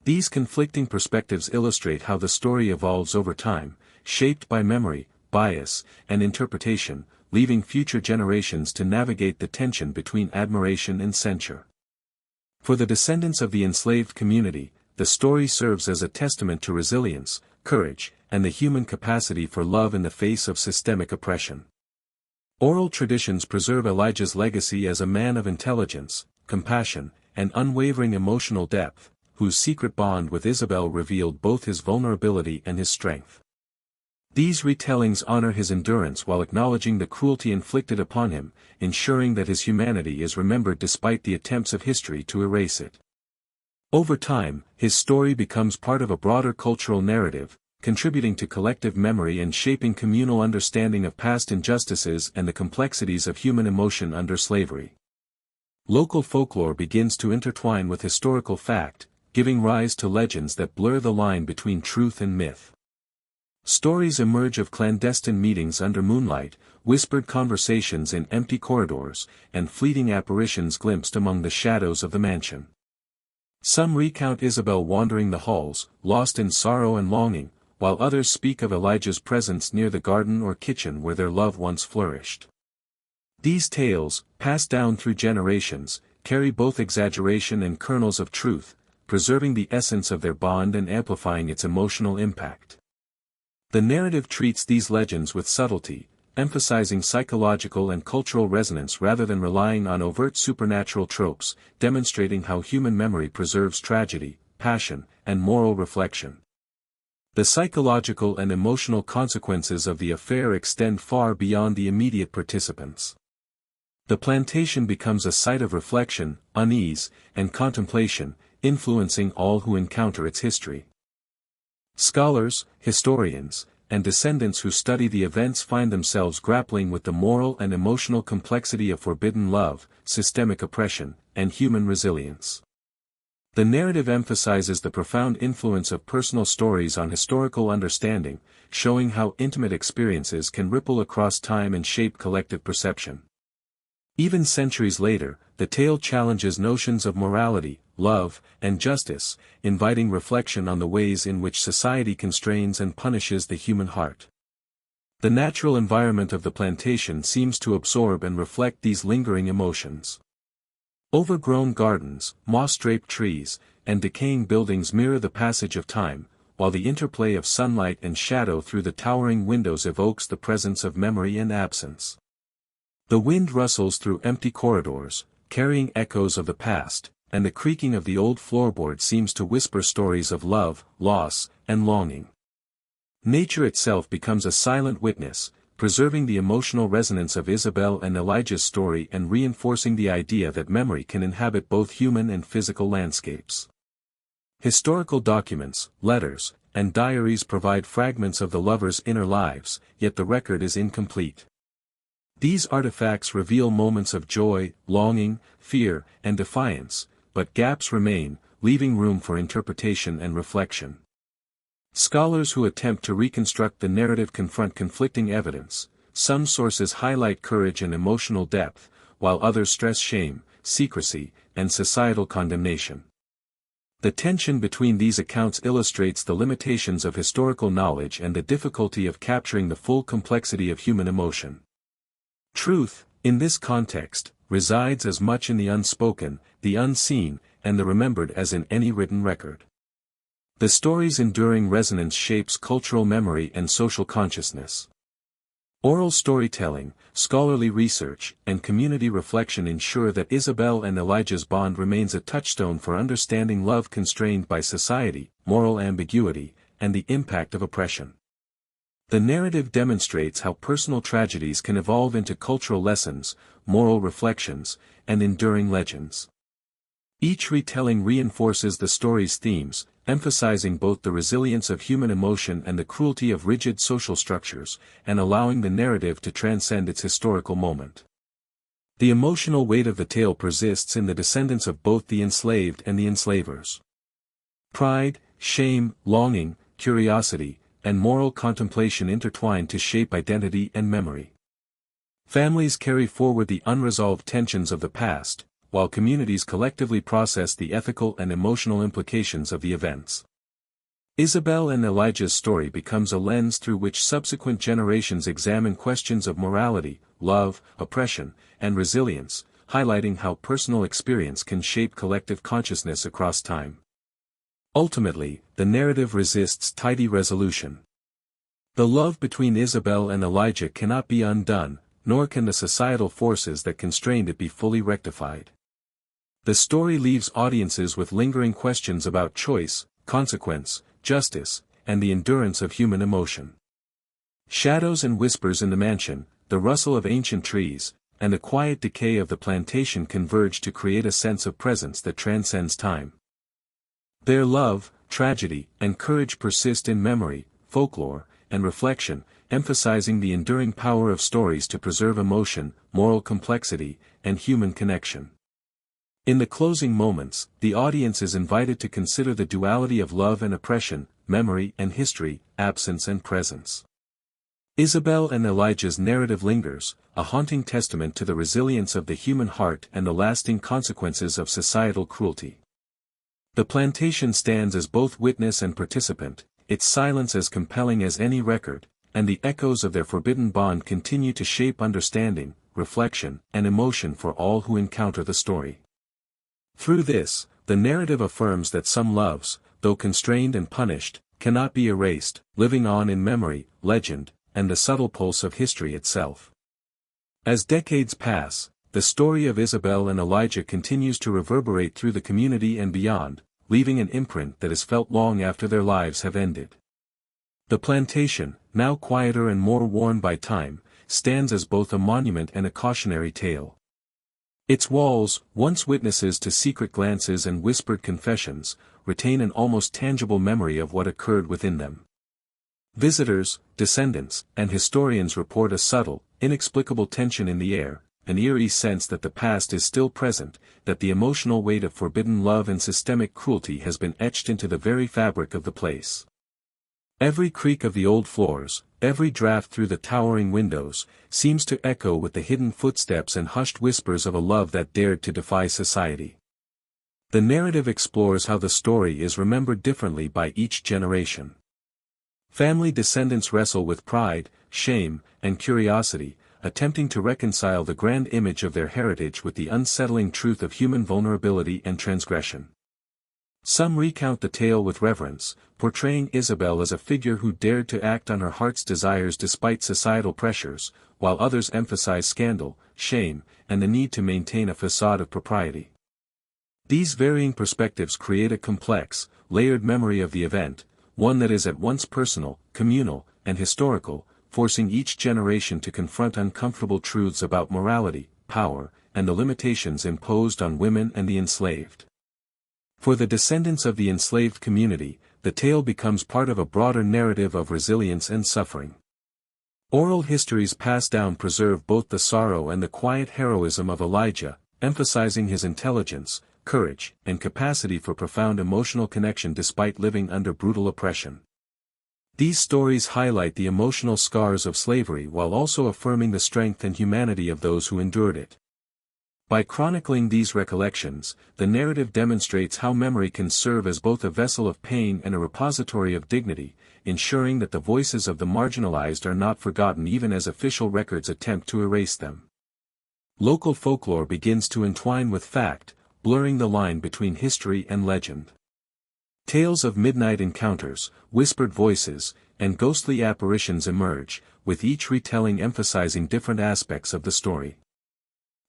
S1: These conflicting perspectives illustrate how the story evolves over time, shaped by memory, bias, and interpretation, leaving future generations to navigate the tension between admiration and censure. For the descendants of the enslaved community, the story serves as a testament to resilience, courage, and the human capacity for love in the face of systemic oppression. Oral traditions preserve Elijah's legacy as a man of intelligence, compassion, and unwavering emotional depth, whose secret bond with Isabel revealed both his vulnerability and his strength. These retellings honor his endurance while acknowledging the cruelty inflicted upon him, ensuring that his humanity is remembered despite the attempts of history to erase it. Over time, his story becomes part of a broader cultural narrative, contributing to collective memory and shaping communal understanding of past injustices and the complexities of human emotion under slavery. Local folklore begins to intertwine with historical fact, giving rise to legends that blur the line between truth and myth. Stories emerge of clandestine meetings under moonlight, whispered conversations in empty corridors, and fleeting apparitions glimpsed among the shadows of the mansion. Some recount Isabel wandering the halls, lost in sorrow and longing, while others speak of Elijah's presence near the garden or kitchen where their love once flourished. These tales, passed down through generations, carry both exaggeration and kernels of truth, preserving the essence of their bond and amplifying its emotional impact. The narrative treats these legends with subtlety, emphasizing psychological and cultural resonance rather than relying on overt supernatural tropes, demonstrating how human memory preserves tragedy, passion, and moral reflection. The psychological and emotional consequences of the affair extend far beyond the immediate participants. The plantation becomes a site of reflection, unease, and contemplation, influencing all who encounter its history. Scholars, historians, and descendants who study the events find themselves grappling with the moral and emotional complexity of forbidden love, systemic oppression, and human resilience. The narrative emphasizes the profound influence of personal stories on historical understanding, showing how intimate experiences can ripple across time and shape collective perception. Even centuries later, the tale challenges notions of morality, love, and justice, inviting reflection on the ways in which society constrains and punishes the human heart. The natural environment of the plantation seems to absorb and reflect these lingering emotions. Overgrown gardens, moss-draped trees, and decaying buildings mirror the passage of time, while the interplay of sunlight and shadow through the towering windows evokes the presence of memory and absence. The wind rustles through empty corridors, carrying echoes of the past, and the creaking of the old floorboard seems to whisper stories of love, loss, and longing. Nature itself becomes a silent witness, preserving the emotional resonance of Isabel and Elijah's story and reinforcing the idea that memory can inhabit both human and physical landscapes. Historical documents, letters, and diaries provide fragments of the lovers' inner lives, yet the record is incomplete. These artifacts reveal moments of joy, longing, fear, and defiance, but gaps remain, leaving room for interpretation and reflection. Scholars who attempt to reconstruct the narrative confront conflicting evidence. Some sources highlight courage and emotional depth, while others stress shame, secrecy, and societal condemnation. The tension between these accounts illustrates the limitations of historical knowledge and the difficulty of capturing the full complexity of human emotion. Truth, in this context, resides as much in the unspoken, the unseen, and the remembered as in any written record. The story's enduring resonance shapes cultural memory and social consciousness. Oral storytelling, scholarly research, and community reflection ensure that Isabel and Elijah's bond remains a touchstone for understanding love constrained by society, moral ambiguity, and the impact of oppression. The narrative demonstrates how personal tragedies can evolve into cultural lessons, moral reflections, and enduring legends. Each retelling reinforces the story's themes, emphasizing both the resilience of human emotion and the cruelty of rigid social structures, and allowing the narrative to transcend its historical moment. The emotional weight of the tale persists in the descendants of both the enslaved and the enslavers. Pride, shame, longing, curiosity, and moral contemplation intertwine to shape identity and memory. Families carry forward the unresolved tensions of the past, while communities collectively process the ethical and emotional implications of the events. Isabel and Elijah's story becomes a lens through which subsequent generations examine questions of morality, love, oppression, and resilience, highlighting how personal experience can shape collective consciousness across time. Ultimately, the narrative resists tidy resolution. The love between Isabel and Elijah cannot be undone, nor can the societal forces that constrained it be fully rectified. The story leaves audiences with lingering questions about choice, consequence, justice, and the endurance of human emotion. Shadows and whispers in the mansion, the rustle of ancient trees, and the quiet decay of the plantation converge to create a sense of presence that transcends time. Their love, tragedy, and courage persist in memory, folklore, and reflection, emphasizing the enduring power of stories to preserve emotion, moral complexity, and human connection. In the closing moments, the audience is invited to consider the duality of love and oppression, memory and history, absence and presence. Isabel and Elijah's narrative lingers, a haunting testament to the resilience of the human heart and the lasting consequences of societal cruelty. The plantation stands as both witness and participant, its silence as compelling as any record, and the echoes of their forbidden bond continue to shape understanding, reflection, and emotion for all who encounter the story. Through this, the narrative affirms that some loves, though constrained and punished, cannot be erased, living on in memory, legend, and the subtle pulse of history itself. As decades pass, the story of Isabel and Elijah continues to reverberate through the community and beyond, leaving an imprint that is felt long after their lives have ended. The plantation, now quieter and more worn by time, stands as both a monument and a cautionary tale. Its walls, once witnesses to secret glances and whispered confessions, retain an almost tangible memory of what occurred within them. Visitors, descendants, and historians report a subtle, inexplicable tension in the air, an eerie sense that the past is still present, that the emotional weight of forbidden love and systemic cruelty has been etched into the very fabric of the place. Every creak of the old floors, every draft through the towering windows, seems to echo with the hidden footsteps and hushed whispers of a love that dared to defy society. The narrative explores how the story is remembered differently by each generation. Family descendants wrestle with pride, shame, and curiosity, attempting to reconcile the grand image of their heritage with the unsettling truth of human vulnerability and transgression. Some recount the tale with reverence, portraying Isabel as a figure who dared to act on her heart's desires despite societal pressures, while others emphasize scandal, shame, and the need to maintain a facade of propriety. These varying perspectives create a complex, layered memory of the event, one that is at once personal, communal, and historical, forcing each generation to confront uncomfortable truths about morality, power, and the limitations imposed on women and the enslaved. For the descendants of the enslaved community, the tale becomes part of a broader narrative of resilience and suffering. Oral histories passed down preserve both the sorrow and the quiet heroism of Elijah, emphasizing his intelligence, courage, and capacity for profound emotional connection despite living under brutal oppression. These stories highlight the emotional scars of slavery while also affirming the strength and humanity of those who endured it. By chronicling these recollections, the narrative demonstrates how memory can serve as both a vessel of pain and a repository of dignity, ensuring that the voices of the marginalized are not forgotten even as official records attempt to erase them. Local folklore begins to entwine with fact, blurring the line between history and legend. Tales of midnight encounters, whispered voices, and ghostly apparitions emerge, with each retelling emphasizing different aspects of the story.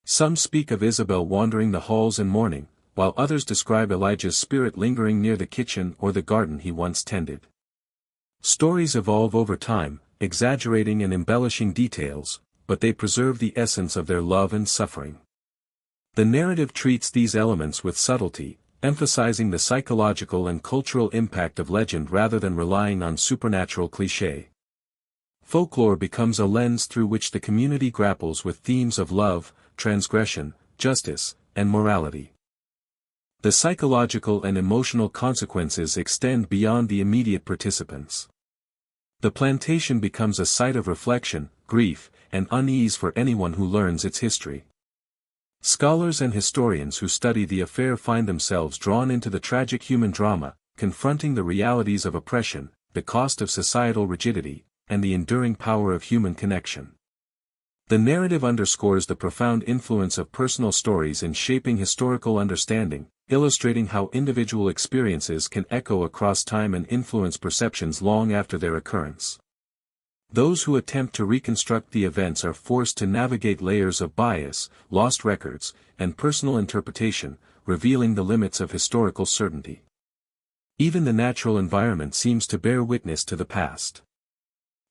S1: Some speak of Isabel wandering the halls in mourning, while others describe Elijah's spirit lingering near the kitchen or the garden he once tended. Stories evolve over time, exaggerating and embellishing details, but they preserve the essence of their love and suffering. The narrative treats these elements with subtlety, emphasizing the psychological and cultural impact of legend rather than relying on supernatural cliché. Folklore becomes a lens through which the community grapples with themes of love, transgression, justice, and morality. The psychological and emotional consequences extend beyond the immediate participants. The plantation becomes a site of reflection, grief, and unease for anyone who learns its history. Scholars and historians who study the affair find themselves drawn into the tragic human drama, confronting the realities of oppression, the cost of societal rigidity, and the enduring power of human connection. The narrative underscores the profound influence of personal stories in shaping historical understanding, illustrating how individual experiences can echo across time and influence perceptions long after their occurrence. Those who attempt to reconstruct the events are forced to navigate layers of bias, lost records, and personal interpretation, revealing the limits of historical certainty. Even the natural environment seems to bear witness to the past.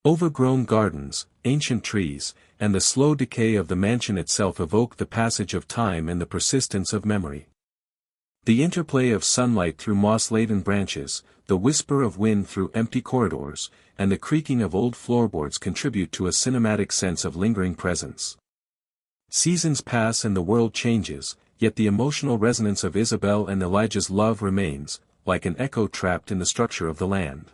S1: Overgrown gardens, ancient trees, and the slow decay of the mansion itself evoke the passage of time and the persistence of memory. The interplay of sunlight through moss-laden branches, the whisper of wind through empty corridors, and the creaking of old floorboards contribute to a cinematic sense of lingering presence. Seasons pass and the world changes, yet the emotional resonance of Isabel and Elijah's love remains, like an echo trapped in the structure of the land.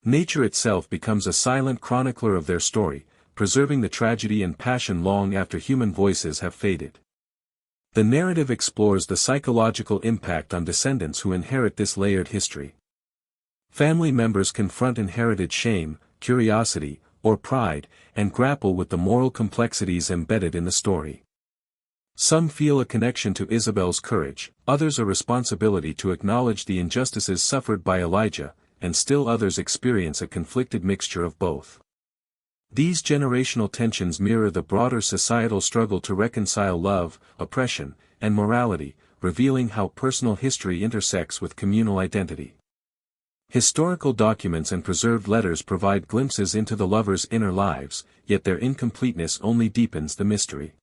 S1: Nature itself becomes a silent chronicler of their story, preserving the tragedy and passion long after human voices have faded. The narrative explores the psychological impact on descendants who inherit this layered history. Family members confront inherited shame, curiosity, or pride, and grapple with the moral complexities embedded in the story. Some feel a connection to Isabel's courage, others a responsibility to acknowledge the injustices suffered by Elijah, and still others experience a conflicted mixture of both. These generational tensions mirror the broader societal struggle to reconcile love, oppression, and morality, revealing how personal history intersects with communal identity. Historical documents and preserved letters provide glimpses into the lovers' inner lives, yet their incompleteness only deepens the mystery.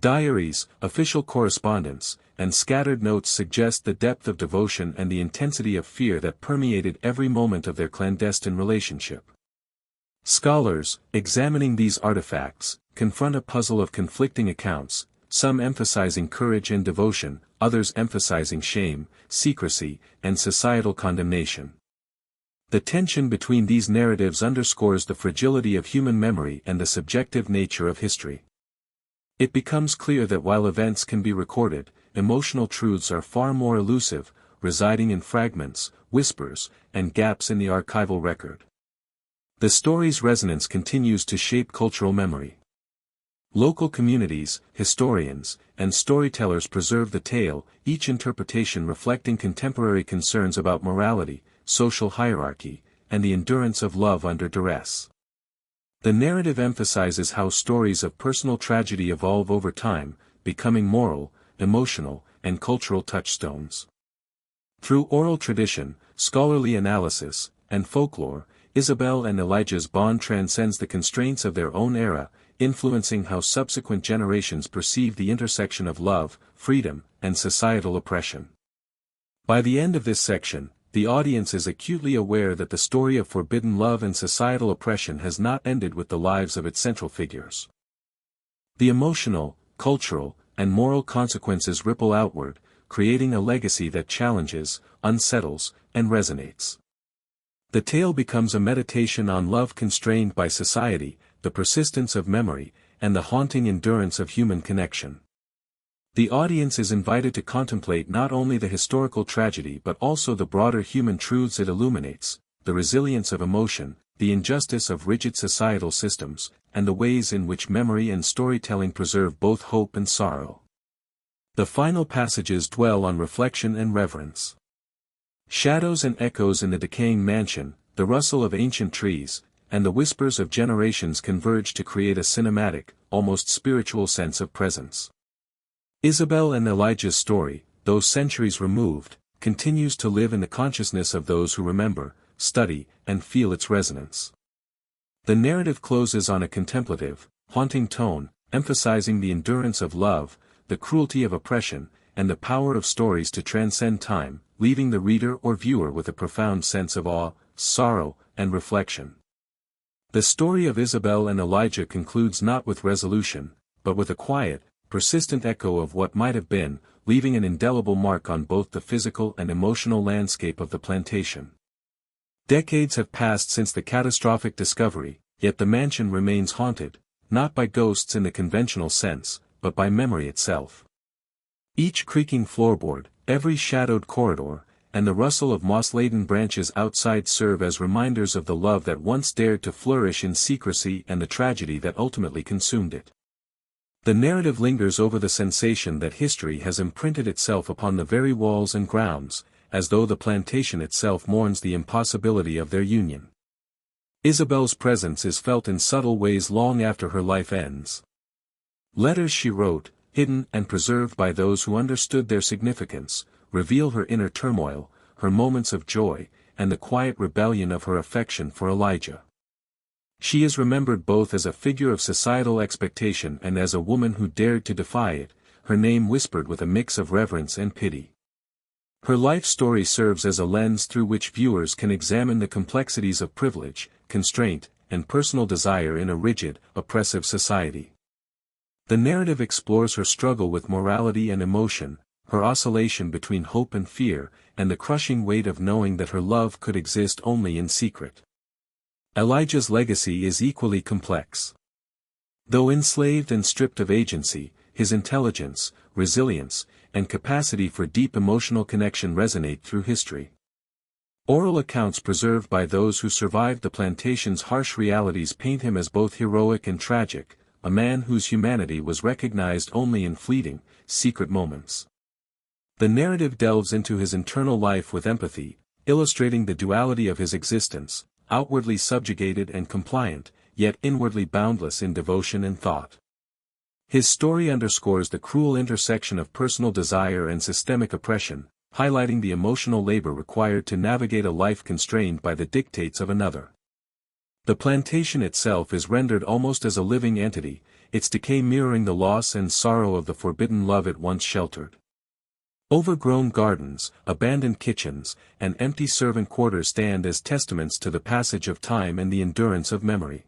S1: Diaries, official correspondence, and scattered notes suggest the depth of devotion and the intensity of fear that permeated every moment of their clandestine relationship. Scholars, examining these artifacts, confront a puzzle of conflicting accounts, some emphasizing courage and devotion, others emphasizing shame, secrecy, and societal condemnation. The tension between these narratives underscores the fragility of human memory and the subjective nature of history. It becomes clear that while events can be recorded, emotional truths are far more elusive, residing in fragments, whispers, and gaps in the archival record. The story's resonance continues to shape cultural memory. Local communities, historians, and storytellers preserve the tale, each interpretation reflecting contemporary concerns about morality, social hierarchy, and the endurance of love under duress. The narrative emphasizes how stories of personal tragedy evolve over time, becoming moral, emotional, and cultural touchstones. Through oral tradition, scholarly analysis, and folklore, Isabel and Elijah's bond transcends the constraints of their own era, influencing how subsequent generations perceive the intersection of love, freedom, and societal oppression. By the end of this section, the audience is acutely aware that the story of forbidden love and societal oppression has not ended with the lives of its central figures. The emotional, cultural, and moral consequences ripple outward, creating a legacy that challenges, unsettles, and resonates. The tale becomes a meditation on love constrained by society, the persistence of memory, and the haunting endurance of human connection. The audience is invited to contemplate not only the historical tragedy but also the broader human truths it illuminates, the resilience of emotion, the injustice of rigid societal systems, and the ways in which memory and storytelling preserve both hope and sorrow. The final passages dwell on reflection and reverence. Shadows and echoes in the decaying mansion, the rustle of ancient trees, and the whispers of generations converge to create a cinematic, almost spiritual sense of presence. Isabel and Elijah's story, though centuries removed, continues to live in the consciousness of those who remember, study, and feel its resonance. The narrative closes on a contemplative, haunting tone, emphasizing the endurance of love, the cruelty of oppression, and the power of stories to transcend time, leaving the reader or viewer with a profound sense of awe, sorrow, and reflection. The story of Isabel and Elijah concludes not with resolution, but with a quiet, persistent echo of what might have been, leaving an indelible mark on both the physical and emotional landscape of the plantation. Decades have passed since the catastrophic discovery, yet the mansion remains haunted, not by ghosts in the conventional sense, but by memory itself. Each creaking floorboard, every shadowed corridor, and the rustle of moss-laden branches outside serve as reminders of the love that once dared to flourish in secrecy and the tragedy that ultimately consumed it. The narrative lingers over the sensation that history has imprinted itself upon the very walls and grounds, as though the plantation itself mourns the impossibility of their union. Isabel's presence is felt in subtle ways long after her life ends. Letters she wrote, hidden and preserved by those who understood their significance, reveal her inner turmoil, her moments of joy, and the quiet rebellion of her affection for Elijah. She is remembered both as a figure of societal expectation and as a woman who dared to defy it, her name whispered with a mix of reverence and pity. Her life story serves as a lens through which viewers can examine the complexities of privilege, constraint, and personal desire in a rigid, oppressive society. The narrative explores her struggle with morality and emotion, her oscillation between hope and fear, and the crushing weight of knowing that her love could exist only in secret. Elijah's legacy is equally complex. Though enslaved and stripped of agency, his intelligence, resilience, and capacity for deep emotional connection resonate through history. Oral accounts preserved by those who survived the plantation's harsh realities paint him as both heroic and tragic, a man whose humanity was recognized only in fleeting, secret moments. The narrative delves into his internal life with empathy, illustrating the duality of his existence, outwardly subjugated and compliant, yet inwardly boundless in devotion and thought. His story underscores the cruel intersection of personal desire and systemic oppression, highlighting the emotional labor required to navigate a life constrained by the dictates of another. The plantation itself is rendered almost as a living entity, its decay mirroring the loss and sorrow of the forbidden love it once sheltered. Overgrown gardens, abandoned kitchens, and empty servant quarters stand as testaments to the passage of time and the endurance of memory.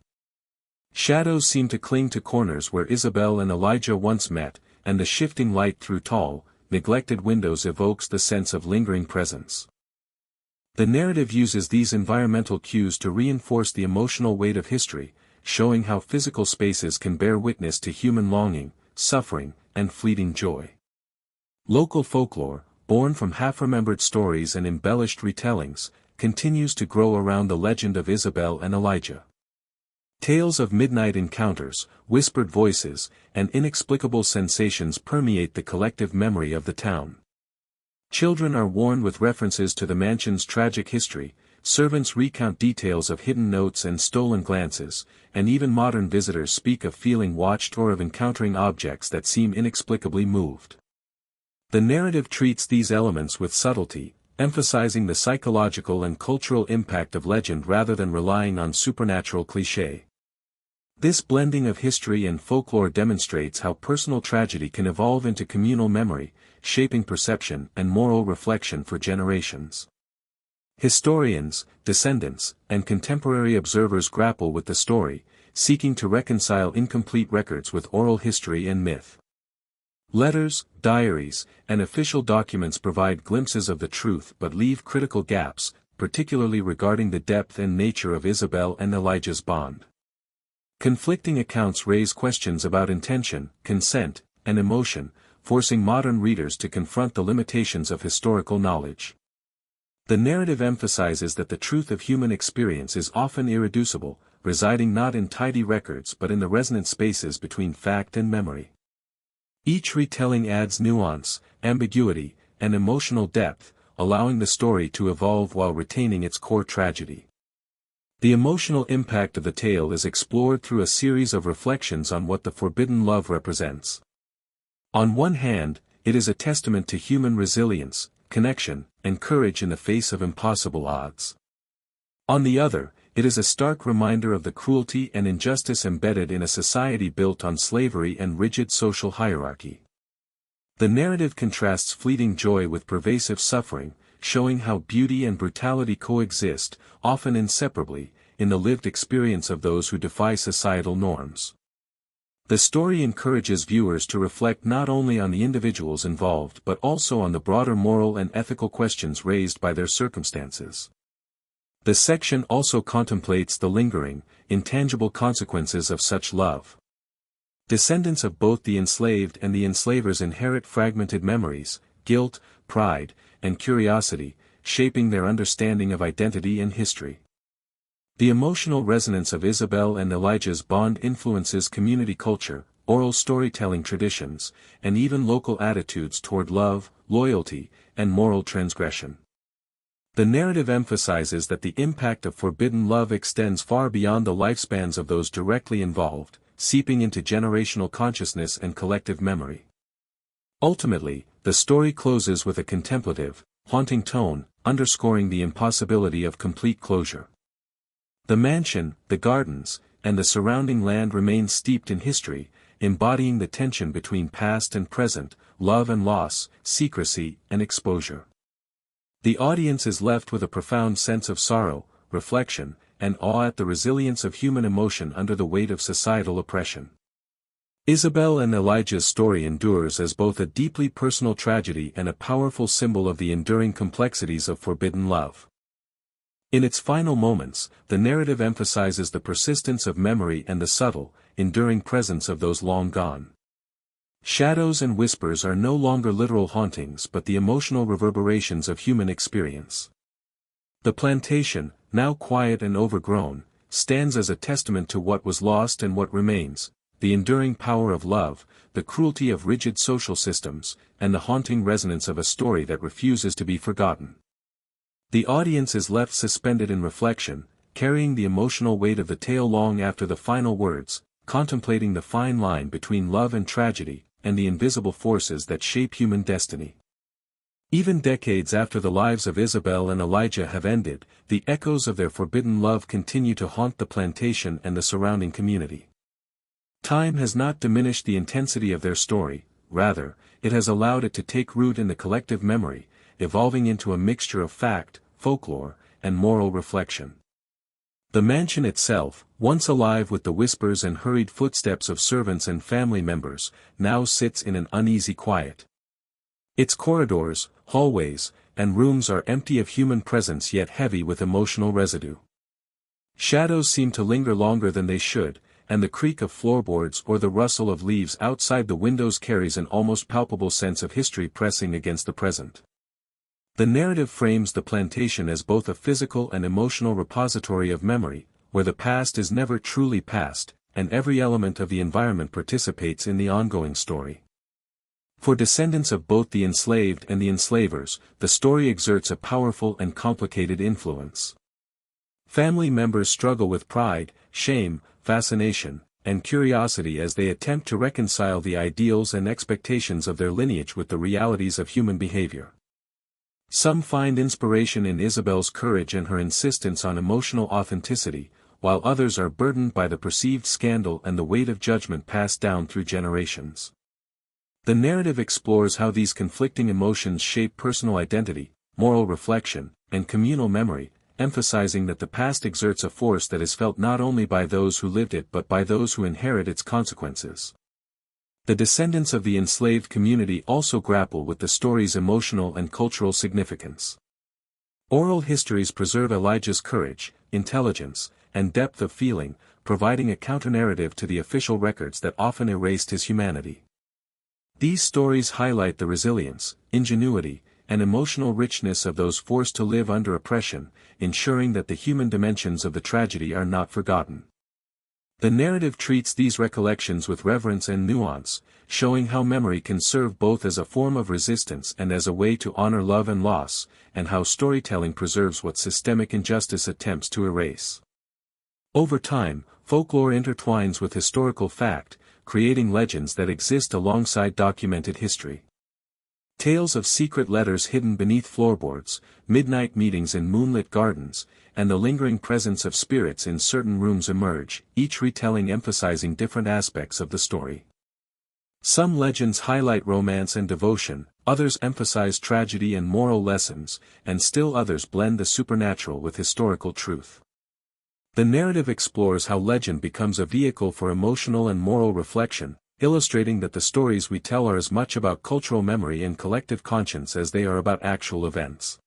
S1: Shadows seem to cling to corners where Isabel and Elijah once met, and the shifting light through tall, neglected windows evokes the sense of lingering presence. The narrative uses these environmental cues to reinforce the emotional weight of history, showing how physical spaces can bear witness to human longing, suffering, and fleeting joy. Local folklore, born from half-remembered stories and embellished retellings, continues to grow around the legend of Isabel and Elijah. Tales of midnight encounters, whispered voices, and inexplicable sensations permeate the collective memory of the town. Children are warned with references to the mansion's tragic history, servants recount details of hidden notes and stolen glances, and even modern visitors speak of feeling watched or of encountering objects that seem inexplicably moved. The narrative treats these elements with subtlety, emphasizing the psychological and cultural impact of legend rather than relying on supernatural cliché. This blending of history and folklore demonstrates how personal tragedy can evolve into communal memory, shaping perception and moral reflection for generations. Historians, descendants, and contemporary observers grapple with the story, seeking to reconcile incomplete records with oral history and myth. Letters, diaries, and official documents provide glimpses of the truth but leave critical gaps, particularly regarding the depth and nature of Isabel and Elijah's bond. Conflicting accounts raise questions about intention, consent, and emotion, forcing modern readers to confront the limitations of historical knowledge. The narrative emphasizes that the truth of human experience is often irreducible, residing not in tidy records but in the resonant spaces between fact and memory. Each retelling adds nuance, ambiguity, and emotional depth, allowing the story to evolve while retaining its core tragedy. The emotional impact of the tale is explored through a series of reflections on what the forbidden love represents. On one hand, it is a testament to human resilience, connection, and courage in the face of impossible odds. On the other, it is a stark reminder of the cruelty and injustice embedded in a society built on slavery and rigid social hierarchy. The narrative contrasts fleeting joy with pervasive suffering, showing how beauty and brutality coexist, often inseparably, in the lived experience of those who defy societal norms. The story encourages viewers to reflect not only on the individuals involved but also on the broader moral and ethical questions raised by their circumstances. The section also contemplates the lingering, intangible consequences of such love. Descendants of both the enslaved and the enslavers inherit fragmented memories, guilt, pride, and curiosity, shaping their understanding of identity and history. The emotional resonance of Isabel and Elijah's bond influences community culture, oral storytelling traditions, and even local attitudes toward love, loyalty, and moral transgression. The narrative emphasizes that the impact of forbidden love extends far beyond the lifespans of those directly involved, seeping into generational consciousness and collective memory. Ultimately, the story closes with a contemplative, haunting tone, underscoring the impossibility of complete closure. The mansion, the gardens, and the surrounding land remain steeped in history, embodying the tension between past and present, love and loss, secrecy and exposure. The audience is left with a profound sense of sorrow, reflection, and awe at the resilience of human emotion under the weight of societal oppression. Isabel and Elijah's story endures as both a deeply personal tragedy and a powerful symbol of the enduring complexities of forbidden love. In its final moments, the narrative emphasizes the persistence of memory and the subtle, enduring presence of those long gone. Shadows and whispers are no longer literal hauntings but the emotional reverberations of human experience. The plantation, now quiet and overgrown, stands as a testament to what was lost and what remains, the enduring power of love, the cruelty of rigid social systems, and the haunting resonance of a story that refuses to be forgotten. The audience is left suspended in reflection, carrying the emotional weight of the tale long after the final words, contemplating the fine line between love and tragedy, and the invisible forces that shape human destiny. Even decades after the lives of Isabel and Elijah have ended, the echoes of their forbidden love continue to haunt the plantation and the surrounding community. Time has not diminished the intensity of their story, rather, it has allowed it to take root in the collective memory, evolving into a mixture of fact, folklore, and moral reflection. The mansion itself, once alive with the whispers and hurried footsteps of servants and family members, now sits in an uneasy quiet. Its corridors, hallways, and rooms are empty of human presence yet heavy with emotional residue. Shadows seem to linger longer than they should, and the creak of floorboards or the rustle of leaves outside the windows carries an almost palpable sense of history pressing against the present. The narrative frames the plantation as both a physical and emotional repository of memory, where the past is never truly past, and every element of the environment participates in the ongoing story. For descendants of both the enslaved and the enslavers, the story exerts a powerful and complicated influence. Family members struggle with pride, shame, fascination, and curiosity as they attempt to reconcile the ideals and expectations of their lineage with the realities of human behavior. Some find inspiration in Isabel's courage and her insistence on emotional authenticity, while others are burdened by the perceived scandal and the weight of judgment passed down through generations. The narrative explores how these conflicting emotions shape personal identity, moral reflection, and communal memory, emphasizing that the past exerts a force that is felt not only by those who lived it but by those who inherit its consequences. The descendants of the enslaved community also grapple with the story's emotional and cultural significance. Oral histories preserve Elijah's courage, intelligence, and depth of feeling, providing a counter-narrative to the official records that often erased his humanity. These stories highlight the resilience, ingenuity, and emotional richness of those forced to live under oppression, ensuring that the human dimensions of the tragedy are not forgotten. The narrative treats these recollections with reverence and nuance, showing how memory can serve both as a form of resistance and as a way to honor love and loss, and how storytelling preserves what systemic injustice attempts to erase. Over time, folklore intertwines with historical fact, creating legends that exist alongside documented history. Tales of secret letters hidden beneath floorboards, midnight meetings in moonlit gardens, and the lingering presence of spirits in certain rooms emerge, each retelling emphasizing different aspects of the story. Some legends highlight romance and devotion, others emphasize tragedy and moral lessons, and still others blend the supernatural with historical truth. The narrative explores how legend becomes a vehicle for emotional and moral reflection, illustrating that the stories we tell are as much about cultural memory and collective conscience as they are about actual events.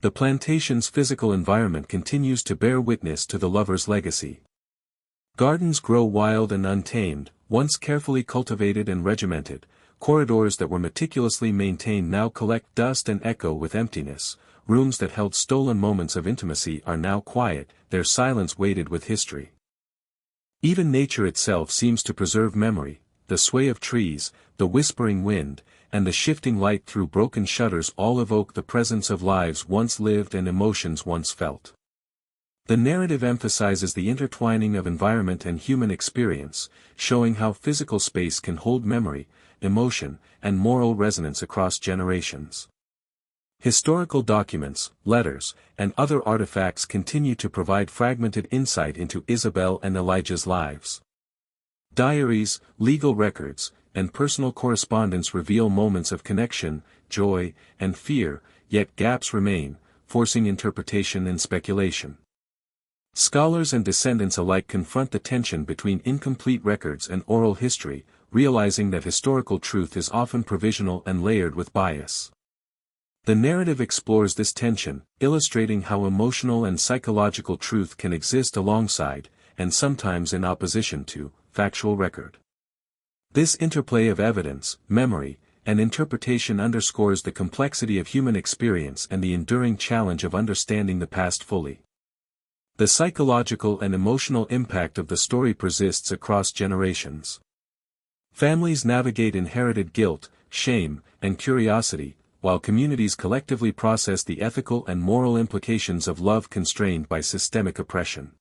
S1: The plantation's physical environment continues to bear witness to the lover's legacy. Gardens grow wild and untamed, once carefully cultivated and regimented. Corridors that were meticulously maintained now collect dust and echo with emptiness. Rooms that held stolen moments of intimacy are now quiet, their silence weighted with history. Even nature itself seems to preserve memory. The sway of trees, the whispering wind, and the shifting light through broken shutters all evoke the presence of lives once lived and emotions once felt. The narrative emphasizes the intertwining of environment and human experience, showing how physical space can hold memory, emotion, and moral resonance across generations. Historical documents, letters, and other artifacts continue to provide fragmented insight into Isabel and Elijah's lives. Diaries, legal records, and personal correspondence reveal moments of connection, joy, and fear, yet gaps remain, forcing interpretation and speculation. Scholars and descendants alike confront the tension between incomplete records and oral history, realizing that historical truth is often provisional and layered with bias. The narrative explores this tension, illustrating how emotional and psychological truth can exist alongside, and sometimes in opposition to, factual record. This interplay of evidence, memory, and interpretation underscores the complexity of human experience and the enduring challenge of understanding the past fully. The psychological and emotional impact of the story persists across generations. Families navigate inherited guilt, shame, and curiosity, while communities collectively process the ethical and moral implications of love constrained by systemic oppression.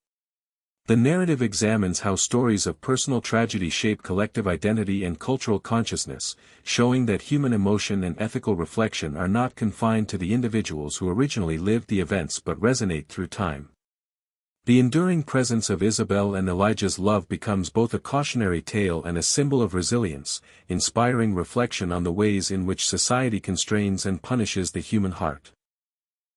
S1: The narrative examines how stories of personal tragedy shape collective identity and cultural consciousness, showing that human emotion and ethical reflection are not confined to the individuals who originally lived the events but resonate through time. The enduring presence of Isabel and Elijah's love becomes both a cautionary tale and a symbol of resilience, inspiring reflection on the ways in which society constrains and punishes the human heart.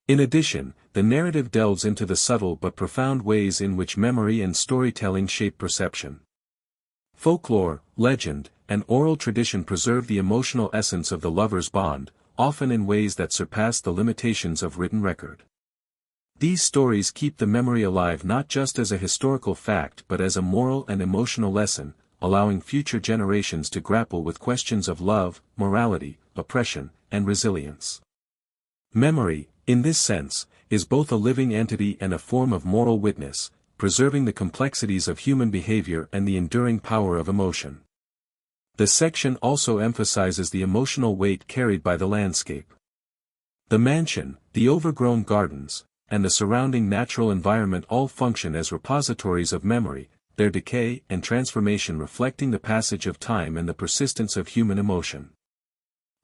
S1: In addition, the narrative delves into the subtle but profound ways in which memory and storytelling shape perception. Folklore, legend, and oral tradition preserve the emotional essence of the lover's bond, often in ways that surpass the limitations of written record. These stories keep the memory alive not just as a historical fact but as a moral and emotional lesson, allowing future generations to grapple with questions of love, morality, oppression, and resilience. Memory, in this sense, is both a living entity and a form of moral witness, preserving the complexities of human behavior and the enduring power of emotion. The section also emphasizes the emotional weight carried by the landscape. The mansion, the overgrown gardens, and the surrounding natural environment all function as repositories of memory, their decay and transformation reflecting the passage of time and the persistence of human emotion.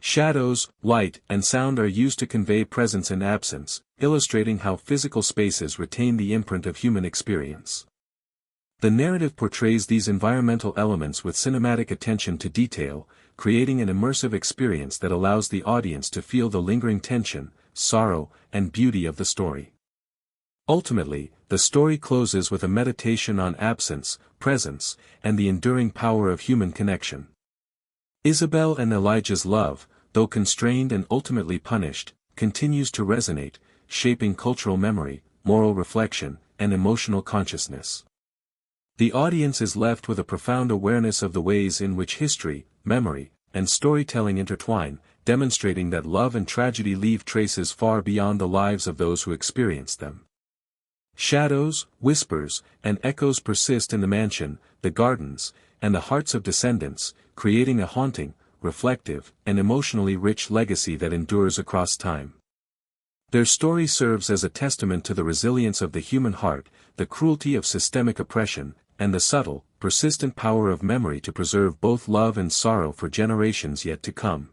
S1: Shadows, light, and sound are used to convey presence and absence, illustrating how physical spaces retain the imprint of human experience. The narrative portrays these environmental elements with cinematic attention to detail, creating an immersive experience that allows the audience to feel the lingering tension, sorrow, and beauty of the story. Ultimately, the story closes with a meditation on absence, presence, and the enduring power of human connection. Isabel and Elijah's love, though constrained and ultimately punished, continues to resonate, shaping cultural memory, moral reflection, and emotional consciousness. The audience is left with a profound awareness of the ways in which history, memory, and storytelling intertwine, demonstrating that love and tragedy leave traces far beyond the lives of those who experience them. Shadows, whispers, and echoes persist in the mansion, the gardens, and the hearts of descendants, creating a haunting, reflective, and emotionally rich legacy that endures across time. Their story serves as a testament to the resilience of the human heart, the cruelty of systemic oppression, and the subtle, persistent power of memory to preserve both love and sorrow for generations yet to come.